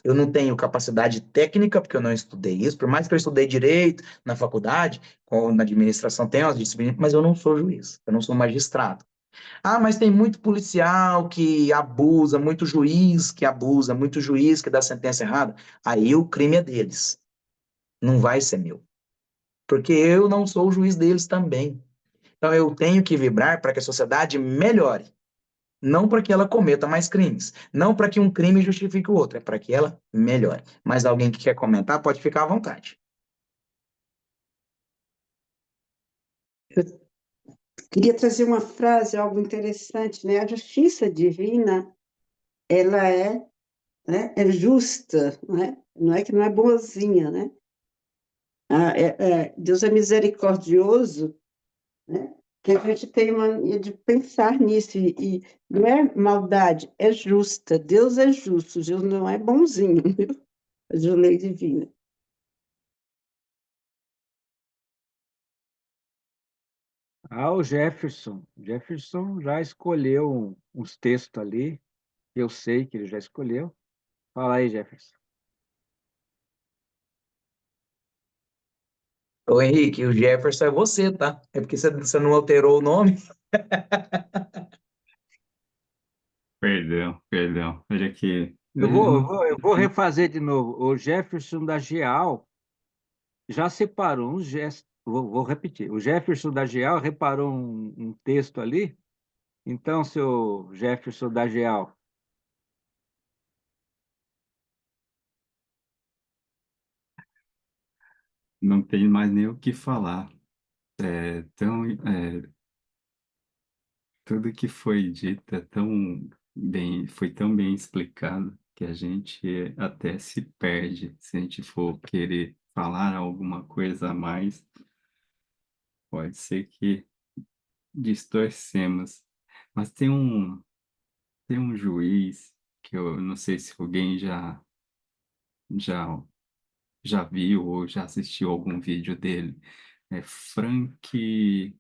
Eu não tenho capacidade técnica, porque eu não estudei isso, por mais que eu estudei direito na faculdade, na administração tem umas disciplinas, mas eu não sou juiz, eu não sou magistrado. Mas tem muito policial que abusa, muito juiz que abusa, muito juiz que dá sentença errada. Aí o crime é deles, não vai ser meu. Porque eu não sou o juiz deles também. Então eu tenho que vibrar para que a sociedade melhore. não para que ela cometa mais crimes, não para que um crime justifique o outro, é para que ela melhore. Mas alguém que quer comentar, pode ficar à vontade. Eu queria trazer uma frase, algo interessante, né? A justiça divina, ela é, né, é justa, né? Não é que não é boazinha, né? Deus é misericordioso, né? Que a gente tem mania de pensar nisso, e não é maldade, é justa. Deus é justo, Deus não é bonzinho, viu? De lei divina. Ah, o Jefferson. Jefferson já escolheu uns textos ali. Eu sei que ele já escolheu. Fala aí, Jefferson. Ô Henrique, o Jefferson é você, tá? É porque você não alterou o nome. Perdão, perdão. Olha aqui. Eu vou refazer de novo. O Jefferson da Geal já separou uns gestos. Vou repetir. O Jefferson da Geal reparou um texto ali. Então, seu Jefferson da Geal, Não tem mais nem o que falar. Tudo que foi dito é tão bem, foi tão bem explicado que a gente até se perde. Se a gente for querer falar alguma coisa a mais, pode ser que distorcemos. Mas tem um juiz que eu não sei se alguém já, já viu ou já assistiu algum vídeo dele. É Frank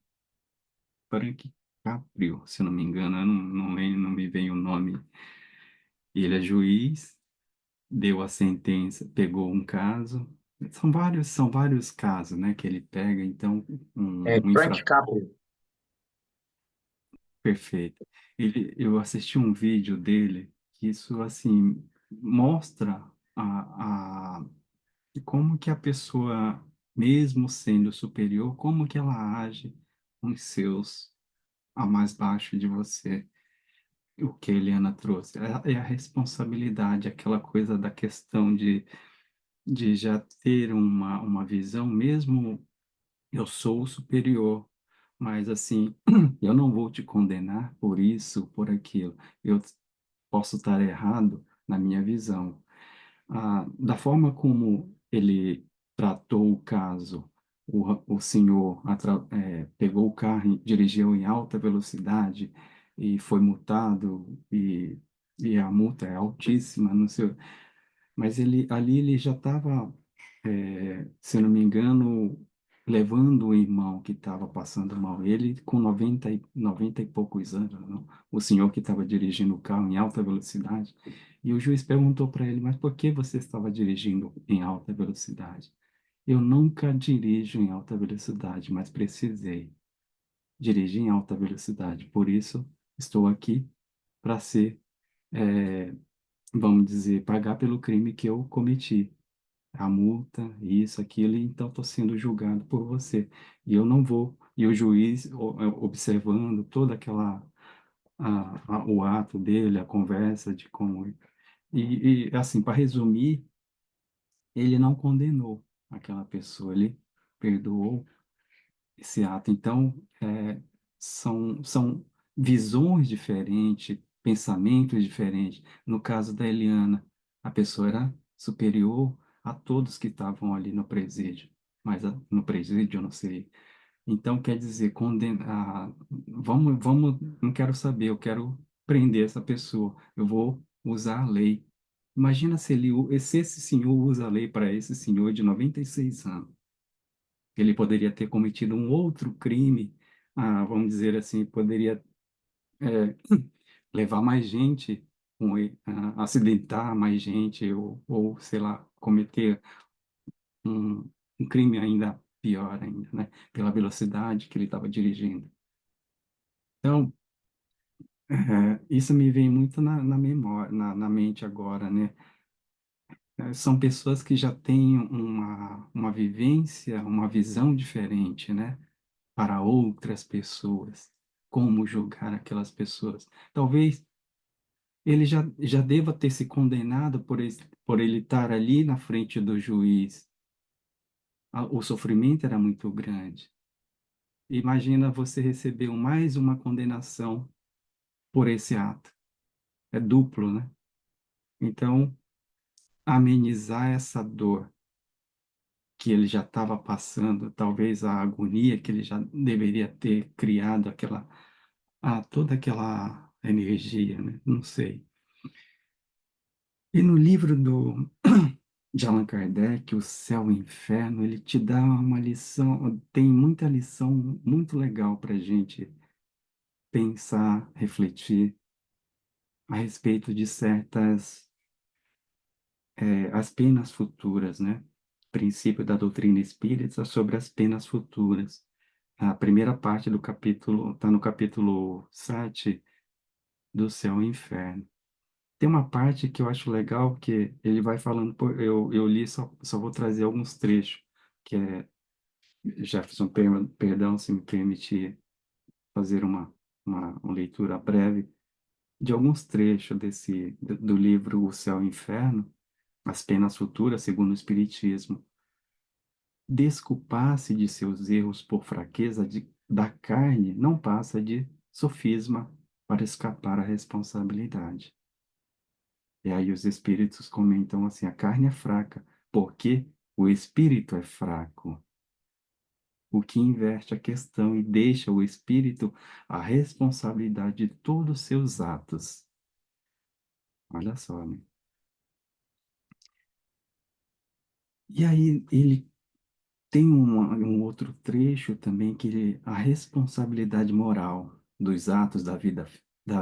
Caprio, se eu não me engano, eu não me vem o nome. Ele é juiz, deu a sentença, pegou um caso. São vários casos, né, que ele pega. Então, É um Frank infrator Capra. perfeito. Eu assisti um vídeo dele que isso, assim, mostra a como que a pessoa, mesmo sendo superior, como que ela age com os seus a mais baixo de você. O que a Eliana trouxe é a responsabilidade, aquela coisa da questão de já ter uma visão, mesmo eu sou o superior, mas assim, eu não vou te condenar por isso, por aquilo. Eu posso estar errado na minha visão. Da forma como ele tratou o caso, o senhor pegou o carro, dirigiu em alta velocidade e foi multado, e a multa é altíssima, não sei, mas ali ele já estava, se eu não me engano, levando o irmão que estava passando mal. Ele com 90 e poucos anos, não? O senhor que estava dirigindo o carro em alta velocidade. E o juiz perguntou para ele, mas por que você estava dirigindo em alta velocidade? Eu nunca dirijo em alta velocidade, mas precisei dirigir em alta velocidade. Por isso, estou aqui para ser, eh, vamos dizer, pagar pelo crime que eu cometi, a multa, isso, aquilo, e então estou sendo julgado por você. E eu não vou. E o juiz, observando toda o ato dele, a conversa de como. Assim, para resumir, ele não condenou aquela pessoa, ele perdoou esse ato. Então, são visões diferentes, pensamentos diferentes. No caso da Eliana, a pessoa era superior a todos que estavam ali no presídio, mas no presídio, eu não sei. Então, quer dizer, não quero saber, eu quero prender essa pessoa, eu vou usar a lei. Imagina se esse senhor usa a lei para esse senhor de 96 anos. Ele poderia ter cometido um outro crime, vamos dizer assim, poderia é, levar mais gente, acidentar mais gente, ou, sei lá, cometer um, um crime ainda pior ainda, né? Pela velocidade que ele estava dirigindo. Então, isso me vem muito na memória, na mente agora, né? São pessoas que já têm uma vivência, uma visão diferente, né? Para outras pessoas. como julgar aquelas pessoas. Talvez ele já deva ter se condenado por ele estar ali na frente do juiz. O sofrimento era muito grande. Imagina você receber mais uma condenação por esse ato. É duplo, né? Então, amenizar essa dor que ele já estava passando, talvez a agonia que ele já deveria ter criado, toda aquela energia, né? Não sei. E no livro de Allan Kardec, O Céu e o Inferno, ele te dá uma lição, tem muita lição muito legal para a gente pensar, refletir a respeito de as penas futuras, né? Princípio da doutrina espírita sobre as penas futuras. A primeira parte do capítulo, está no capítulo 7 do Céu e Inferno. Tem uma parte que eu acho legal, que ele vai falando, eu li, só vou trazer alguns trechos, que é, Jefferson, perdão se me permitir fazer uma leitura breve, de alguns trechos do livro O Céu e o Inferno, as penas futuras, segundo o Espiritismo. Desculpar-se de seus erros por fraqueza da carne não passa de sofisma para escapar à responsabilidade. E aí os espíritos comentam assim: a carne é fraca, porque o espírito é fraco. O que inverte a questão e deixa o espírito a responsabilidade de todos os seus atos. Olha só, né? E aí ele tem um outro trecho também a responsabilidade moral dos atos da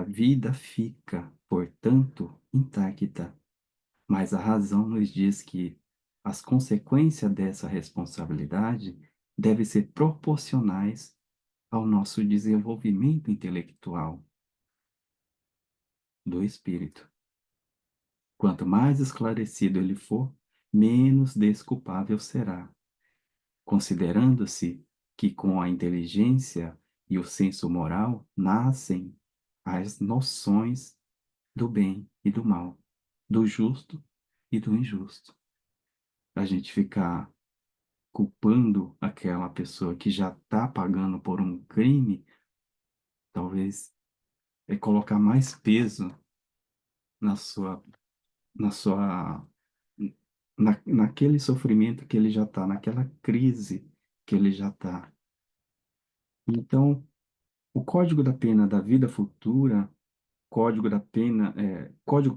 vida fica, portanto, intacta. Mas a razão nos diz que as consequências dessa responsabilidade devem ser proporcionais ao nosso desenvolvimento intelectual do espírito. Quanto mais esclarecido ele for, menos desculpável será, considerando-se que com a inteligência e o senso moral nascem as noções do bem e do mal, do justo e do injusto. A gente ficar culpando aquela pessoa que já está pagando por um crime, talvez é colocar mais peso na sua, na sua, naquele sofrimento que ele já está, naquela crise que ele já está. Então, o Código da Pena da Vida Futura, Código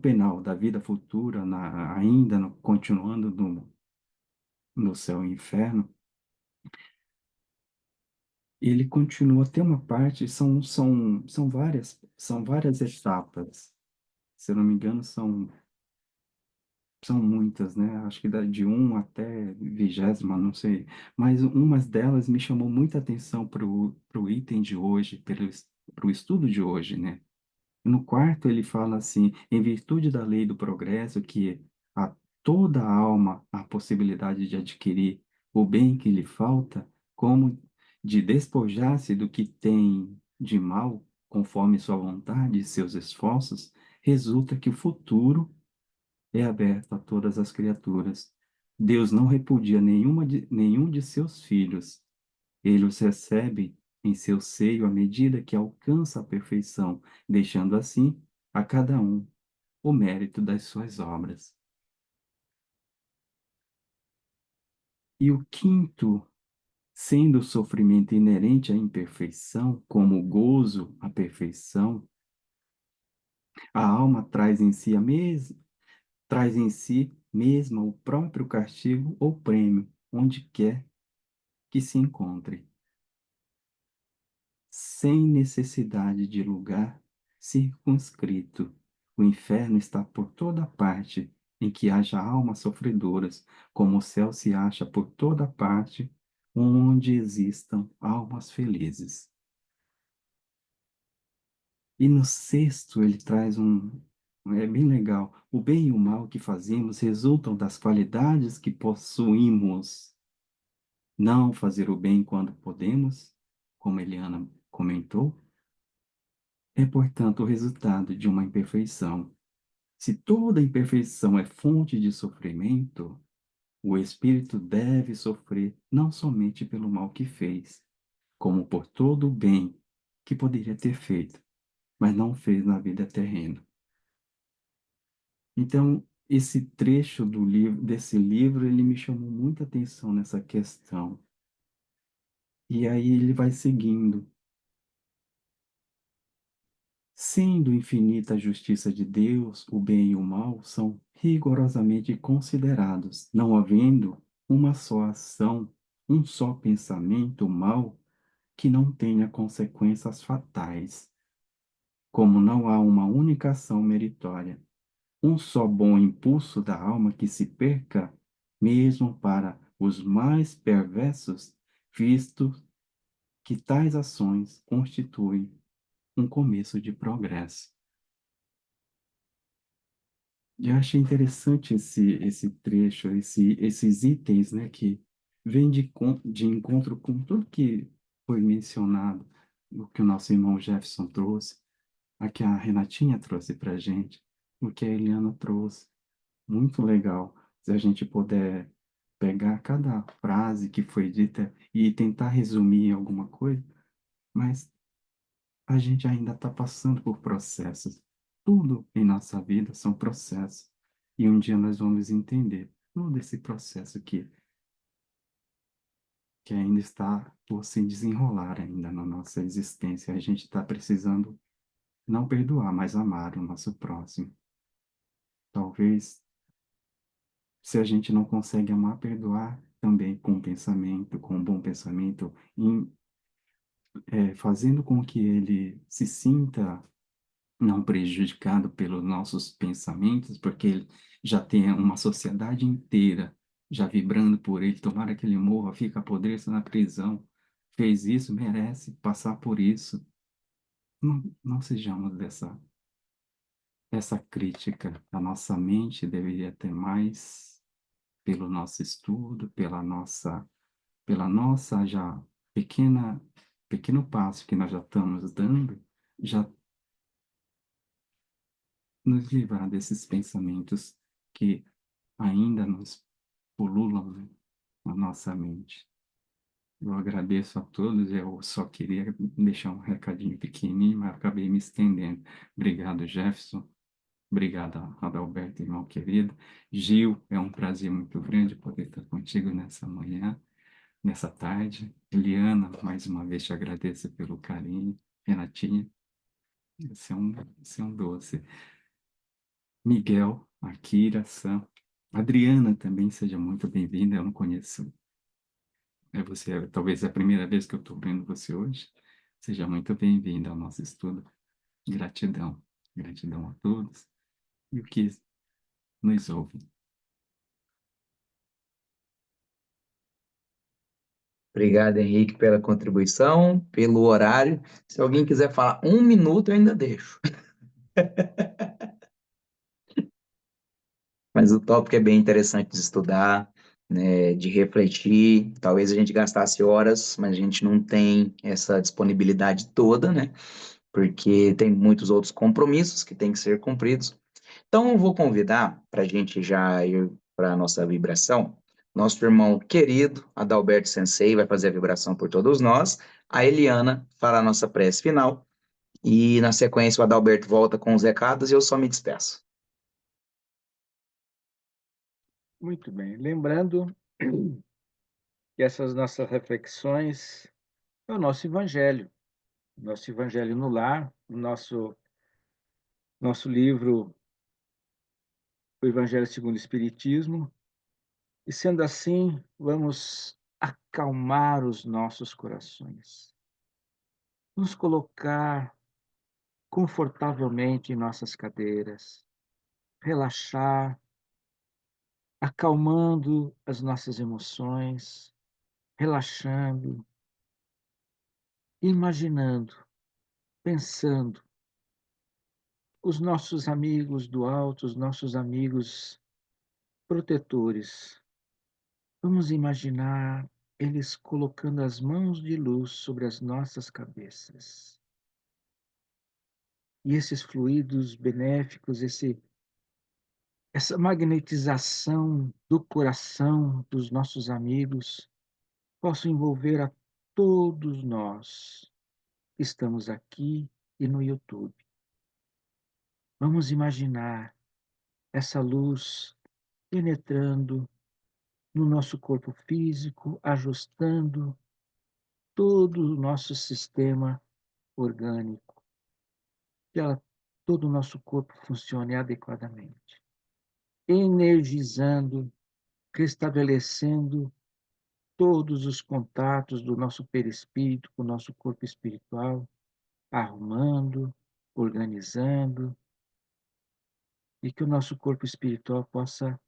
Penal da Vida Futura, continuando no Céu e Inferno, ele continua, tem uma parte, são várias etapas. Se eu não me engano, são muitas, né? Acho que de 1 até 20ª, não sei. Mas umas delas me chamou muita atenção para o item de hoje, para o estudo de hoje, né? No quarto, ele fala assim: em virtude da lei do progresso, que a toda alma a possibilidade de adquirir o bem que lhe falta, como de despojar-se do que tem de mal, conforme sua vontade e seus esforços, resulta que o futuro é aberto a todas as criaturas. Deus não repudia nenhum de seus filhos. Ele os recebe em seu seio à medida que alcança a perfeição, deixando assim a cada um o mérito das suas obras. E o quinto, sendo o sofrimento inerente à imperfeição, como o gozo à perfeição, a alma traz em si mesma o próprio castigo ou prêmio, onde quer que se encontre, sem necessidade de lugar circunscrito. O inferno está por toda parte em que haja almas sofredoras, como o céu se acha por toda parte onde existam almas felizes. E no sexto ele traz é bem legal. O bem e o mal que fazemos resultam das qualidades que possuímos. Não fazer o bem quando podemos, como Eliana comentou, é, portanto, o resultado de uma imperfeição. Se toda imperfeição é fonte de sofrimento, o espírito deve sofrer não somente pelo mal que fez, como por todo o bem que poderia ter feito, mas não fez na vida terrena. Então, esse trecho do livro, desse livro, ele me chamou muita atenção nessa questão. E aí ele vai seguindo. Sendo infinita a justiça de Deus, o bem e o mal são rigorosamente considerados, não havendo uma só ação, um só pensamento mal que não tenha consequências fatais. Como não há uma única ação meritória, um só bom impulso da alma que se perca, mesmo para os mais perversos, visto que tais ações constituem um começo de progresso. Eu achei interessante esse trecho, esses itens, né, que vêm de encontro com tudo que foi mencionado, o que o nosso irmão Jefferson trouxe, a que a Renatinha trouxe para a gente, o que a Eliana trouxe. Muito legal se a gente puder pegar cada frase que foi dita e tentar resumir em alguma coisa, mas a gente ainda está passando por processos. Tudo em nossa vida são processos. E um dia nós vamos entender todo esse processo que ainda está por se desenrolar ainda na nossa existência. A gente está precisando não perdoar, mas amar o nosso próximo. Talvez, se a gente não consegue amar, perdoar também com pensamento, com um bom pensamento, fazendo com que ele se sinta não prejudicado pelos nossos pensamentos, porque ele já tem uma sociedade inteira já vibrando por ele, tomara que ele morra, fica apodreça na prisão, fez isso, merece passar por isso. Não sejamos essa crítica. A nossa mente deveria ter mais pelo nosso estudo, pela nossa já pequeno passo que nós já estamos dando, já nos livrar desses pensamentos que ainda nos pululam, né, na nossa mente. Eu agradeço a todos, eu só queria deixar um recadinho pequenininho, mas acabei me estendendo. Obrigado, Jefferson. Obrigado, Adalberto, irmão querido. Gil, é um prazer muito grande poder estar contigo nessa manhã, nessa tarde. Eliana, mais uma vez te agradeço pelo carinho. Renatinha, esse é um doce. Miguel, Akira, Sam. Adriana também seja muito bem-vinda. Eu não conheço. Talvez é a primeira vez que eu estou vendo você hoje. Seja muito bem-vinda ao nosso estudo. Gratidão. Gratidão a todos e o que nos ouve. Obrigado, Henrique, pela contribuição, pelo horário. Se alguém quiser falar 1 minuto, eu ainda deixo. Mas o tópico é bem interessante de estudar, né, de refletir. Talvez a gente gastasse horas, mas a gente não tem essa disponibilidade toda, né? Porque tem muitos outros compromissos que têm que ser cumpridos. Então, eu vou convidar para a gente já ir para a nossa vibração. Nosso irmão querido, Adalberto Sensei, vai fazer a vibração por todos nós. A Eliana fará a nossa prece final. E, na sequência, o Adalberto volta com os recados e eu só me despeço. Muito bem. Lembrando que essas nossas reflexões é o nosso Evangelho no lar, o nosso livro, o Evangelho segundo o Espiritismo. E sendo assim, vamos acalmar os nossos corações, nos colocar confortavelmente em nossas cadeiras, relaxar, acalmando as nossas emoções, relaxando, imaginando, pensando os nossos amigos do alto, os nossos amigos protetores. Vamos imaginar eles colocando as mãos de luz sobre as nossas cabeças. e esses fluidos benéficos, essa magnetização do coração dos nossos amigos possam envolver a todos nós que estamos aqui e no YouTube. Vamos imaginar essa luz penetrando no nosso corpo físico, ajustando todo o nosso sistema orgânico, que todo o nosso corpo funcione adequadamente, energizando, restabelecendo todos os contatos do nosso perispírito com o nosso corpo espiritual, arrumando, organizando, e que o nosso corpo espiritual possa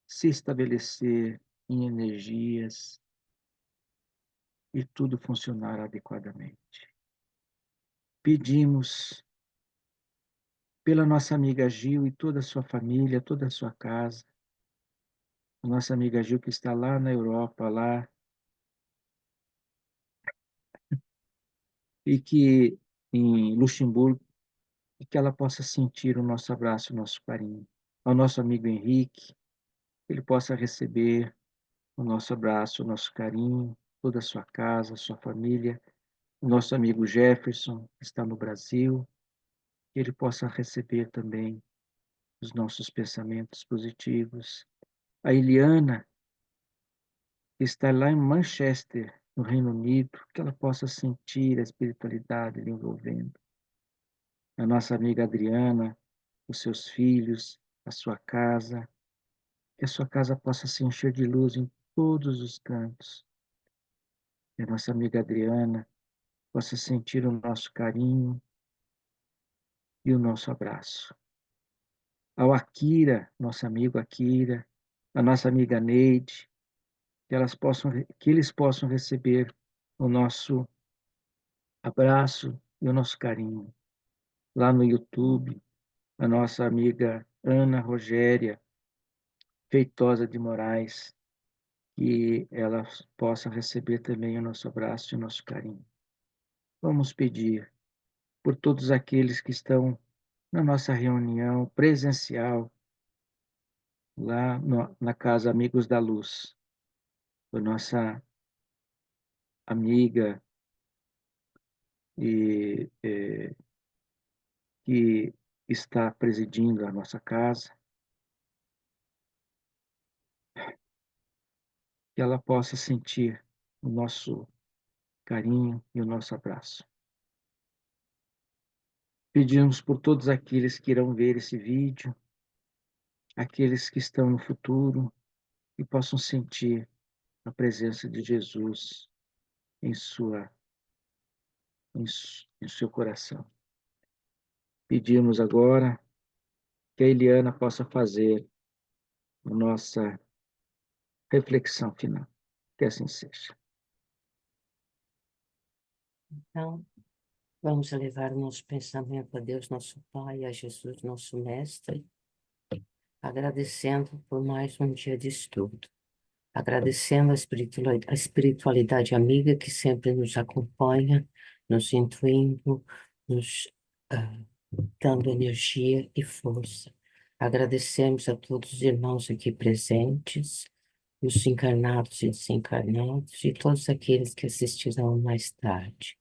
se estabelecer em energias e tudo funcionar adequadamente. Pedimos pela nossa amiga Gil e toda a sua família, toda a sua casa, a nossa amiga Gil que está lá na Europa, lá, e que em Luxemburgo, e que ela possa sentir o nosso abraço, o nosso carinho. Ao nosso amigo Henrique, ele possa receber o nosso abraço, o nosso carinho, toda a sua casa, a sua família. O nosso amigo Jefferson, que está no Brasil, que ele possa receber também os nossos pensamentos positivos. A Eliana, que está lá em Manchester, no Reino Unido, que ela possa sentir a espiritualidade lhe envolvendo. A nossa amiga Adriana, os seus filhos, a sua casa, que a sua casa possa se encher de luz em todos os cantos. Que a nossa amiga Adriana possa sentir o nosso carinho e o nosso abraço. Ao Akira, nosso amigo Akira, a nossa amiga Neide, que eles possam receber o nosso abraço e o nosso carinho. Lá no YouTube, a nossa amiga Ana Rogéria Feitosa de Moraes, que ela possa receber também o nosso abraço e o nosso carinho. Vamos pedir por todos aqueles que estão na nossa reunião presencial, lá na Casa Amigos da Luz, por nossa amiga que está presidindo a nossa casa, que ela possa sentir o nosso carinho e o nosso abraço. Pedimos por todos aqueles que irão ver esse vídeo, aqueles que estão no futuro e possam sentir a presença de Jesus em seu coração. Pedimos agora que a Eliana possa fazer a nossa reflexão final. Que assim seja. Então, vamos levar o nosso pensamento a Deus, nosso Pai, a Jesus, nosso Mestre, agradecendo por mais um dia de estudo, agradecendo a espiritualidade amiga que sempre nos acompanha, nos intuindo, nos dando energia e força. Agradecemos a todos os irmãos aqui presentes, os encarnados e desencarnados, e todos aqueles que assistirão mais tarde.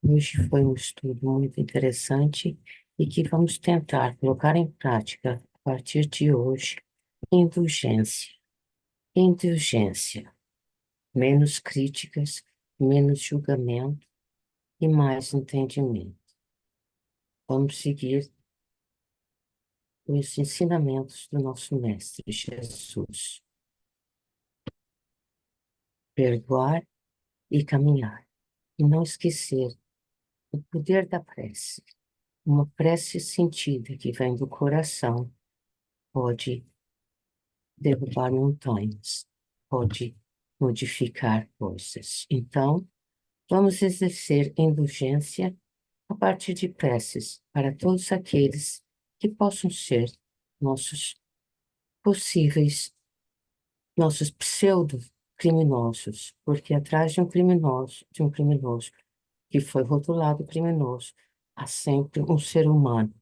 Hoje foi um estudo muito interessante e que vamos tentar colocar em prática a partir de hoje. Indulgência. Indulgência. Menos críticas, menos julgamento e mais entendimento. Vamos seguir os ensinamentos do nosso Mestre Jesus. Perdoar e caminhar. E não esquecer o poder da prece. Uma prece sentida que vem do coração pode derrubar montanhas, pode modificar coisas. Então, vamos exercer indulgência a partir de preces para todos aqueles que possam ser nossos possíveis, nossos pseudo-criminosos, porque atrás de um criminoso que foi rotulado criminoso, há sempre um ser humano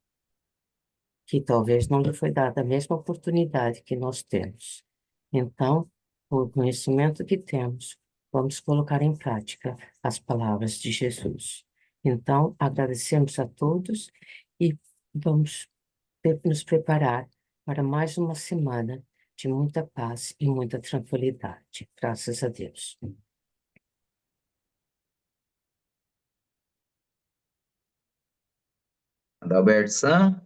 que talvez não lhe foi dada a mesma oportunidade que nós temos. Então, com o conhecimento que temos, vamos colocar em prática as palavras de Jesus. Então, agradecemos a todos e vamos nos preparar para mais uma semana de muita paz e muita tranquilidade. Graças a Deus. Adalberto San,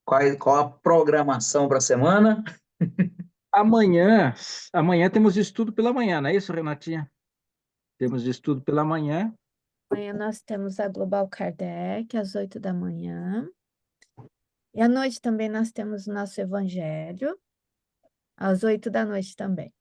qual a programação para a semana? Amanhã temos estudo pela manhã, não é isso, Renatinha? Temos estudo pela manhã. Amanhã nós temos a Global Kardec, às 8 da manhã. E à noite também nós temos o nosso Evangelho, às 8 da noite também.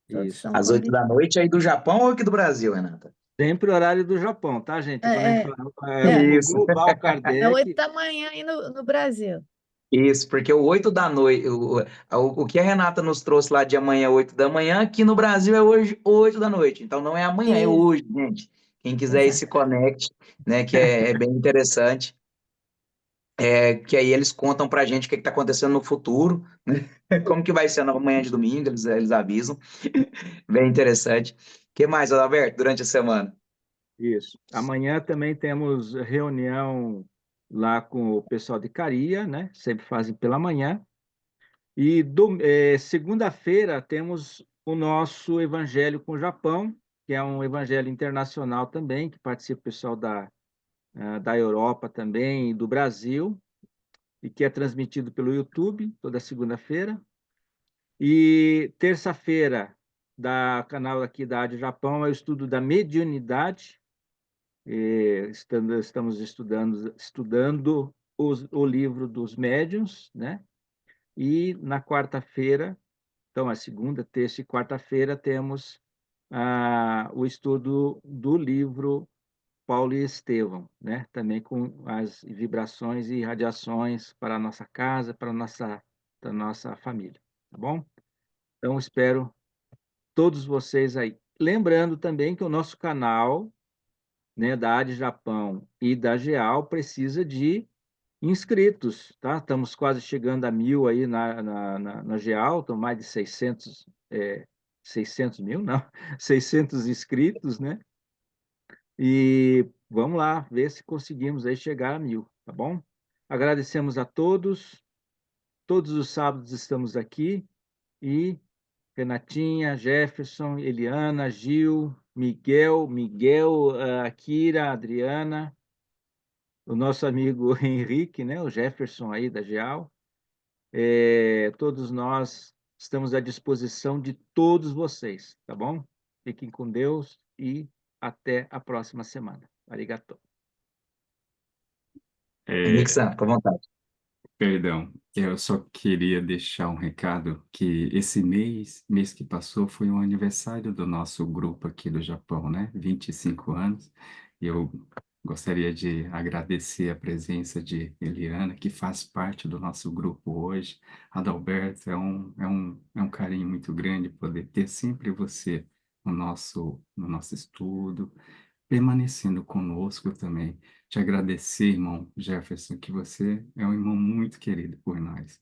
Todos Isso. são Às 8 da noite aí do Japão ou aqui do Brasil, Renata? Sempre horário do Japão, tá, gente? Quando a gente fala o Isso. Global É Kardec, 8 da manhã aí no Brasil. Isso, porque o 8 da noite, o que a Renata nos trouxe lá de amanhã, 8 da manhã, aqui no Brasil é hoje, 8 da noite. Então não é amanhã, é Isso. hoje, gente. Quem quiser aí se conecte, né? Que é bem interessante. Que aí eles contam pra gente o que está acontecendo no futuro, né? Como que vai ser na manhã de domingo, eles avisam. Bem interessante. O que mais, Adalberto, durante a semana? isso. Amanhã também temos reunião lá com o pessoal de Caria, né? Sempre fazem pela manhã. E segunda-feira temos o nosso Evangelho com o Japão, que é um evangelho internacional também, que participa o pessoal da Europa também e do Brasil, e que é transmitido pelo YouTube toda segunda-feira. E terça-feira, da canal aqui da Rádio Japão, é o estudo da mediunidade. Estamos estudando o livro dos médiuns, né? E na quarta-feira, então, a segunda, terça e quarta-feira, temos o estudo do livro Paulo e Estevão, né? Também com as vibrações e radiações para a nossa casa, para a nossa família, tá bom? Então, espero todos vocês aí. Lembrando também que o nosso canal, né, da AD Japão e da GEAL precisa de inscritos, tá? Estamos quase chegando a 1.000 aí na GEAL, estão mais de 600 mil, não, 600 inscritos, né? E vamos lá, ver se conseguimos aí chegar a 1.000, tá bom? Agradecemos a todos os sábados estamos aqui, e Renatinha, Jefferson, Eliana, Gil, Miguel, Akira, Adriana, o nosso amigo Henrique, né, o Jefferson aí da GEAL. Todos nós estamos à disposição de todos vocês, tá bom? Fiquem com Deus e até a próxima semana. Arigato. Henrique Santos, fica à vontade. Perdão, eu só queria deixar um recado que esse mês que passou, foi o aniversário do nosso grupo aqui do Japão, né? 25 anos. E eu gostaria de agradecer a presença de Eliana, que faz parte do nosso grupo hoje. Adalberto, é um carinho muito grande poder ter sempre você no nosso estudo, permanecendo conosco também. Te agradecer, irmão Jefferson, que você é um irmão muito querido por nós.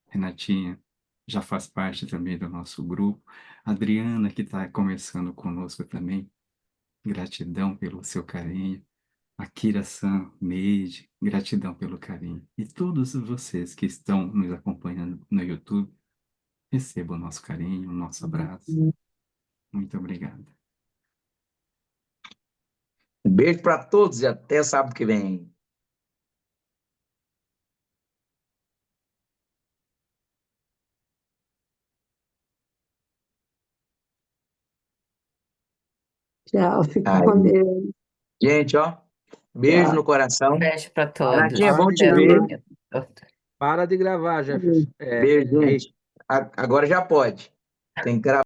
Renatinha já faz parte também do nosso grupo. Adriana, que está começando conosco também, gratidão pelo seu carinho. Akira-san, Neide, gratidão pelo carinho. E todos vocês que estão nos acompanhando no YouTube, recebam o nosso carinho, o nosso abraço. Muito obrigado. Um beijo para todos e até sábado que vem. Tchau, fica Aí. com Deus. Gente, ó, beijo no coração. Beijo para Renatinha, todos. bom te Deus ver. abençoe. Para de gravar, Jefferson. Beijo, Henrique. gente. Agora já pode. Tem que gravar.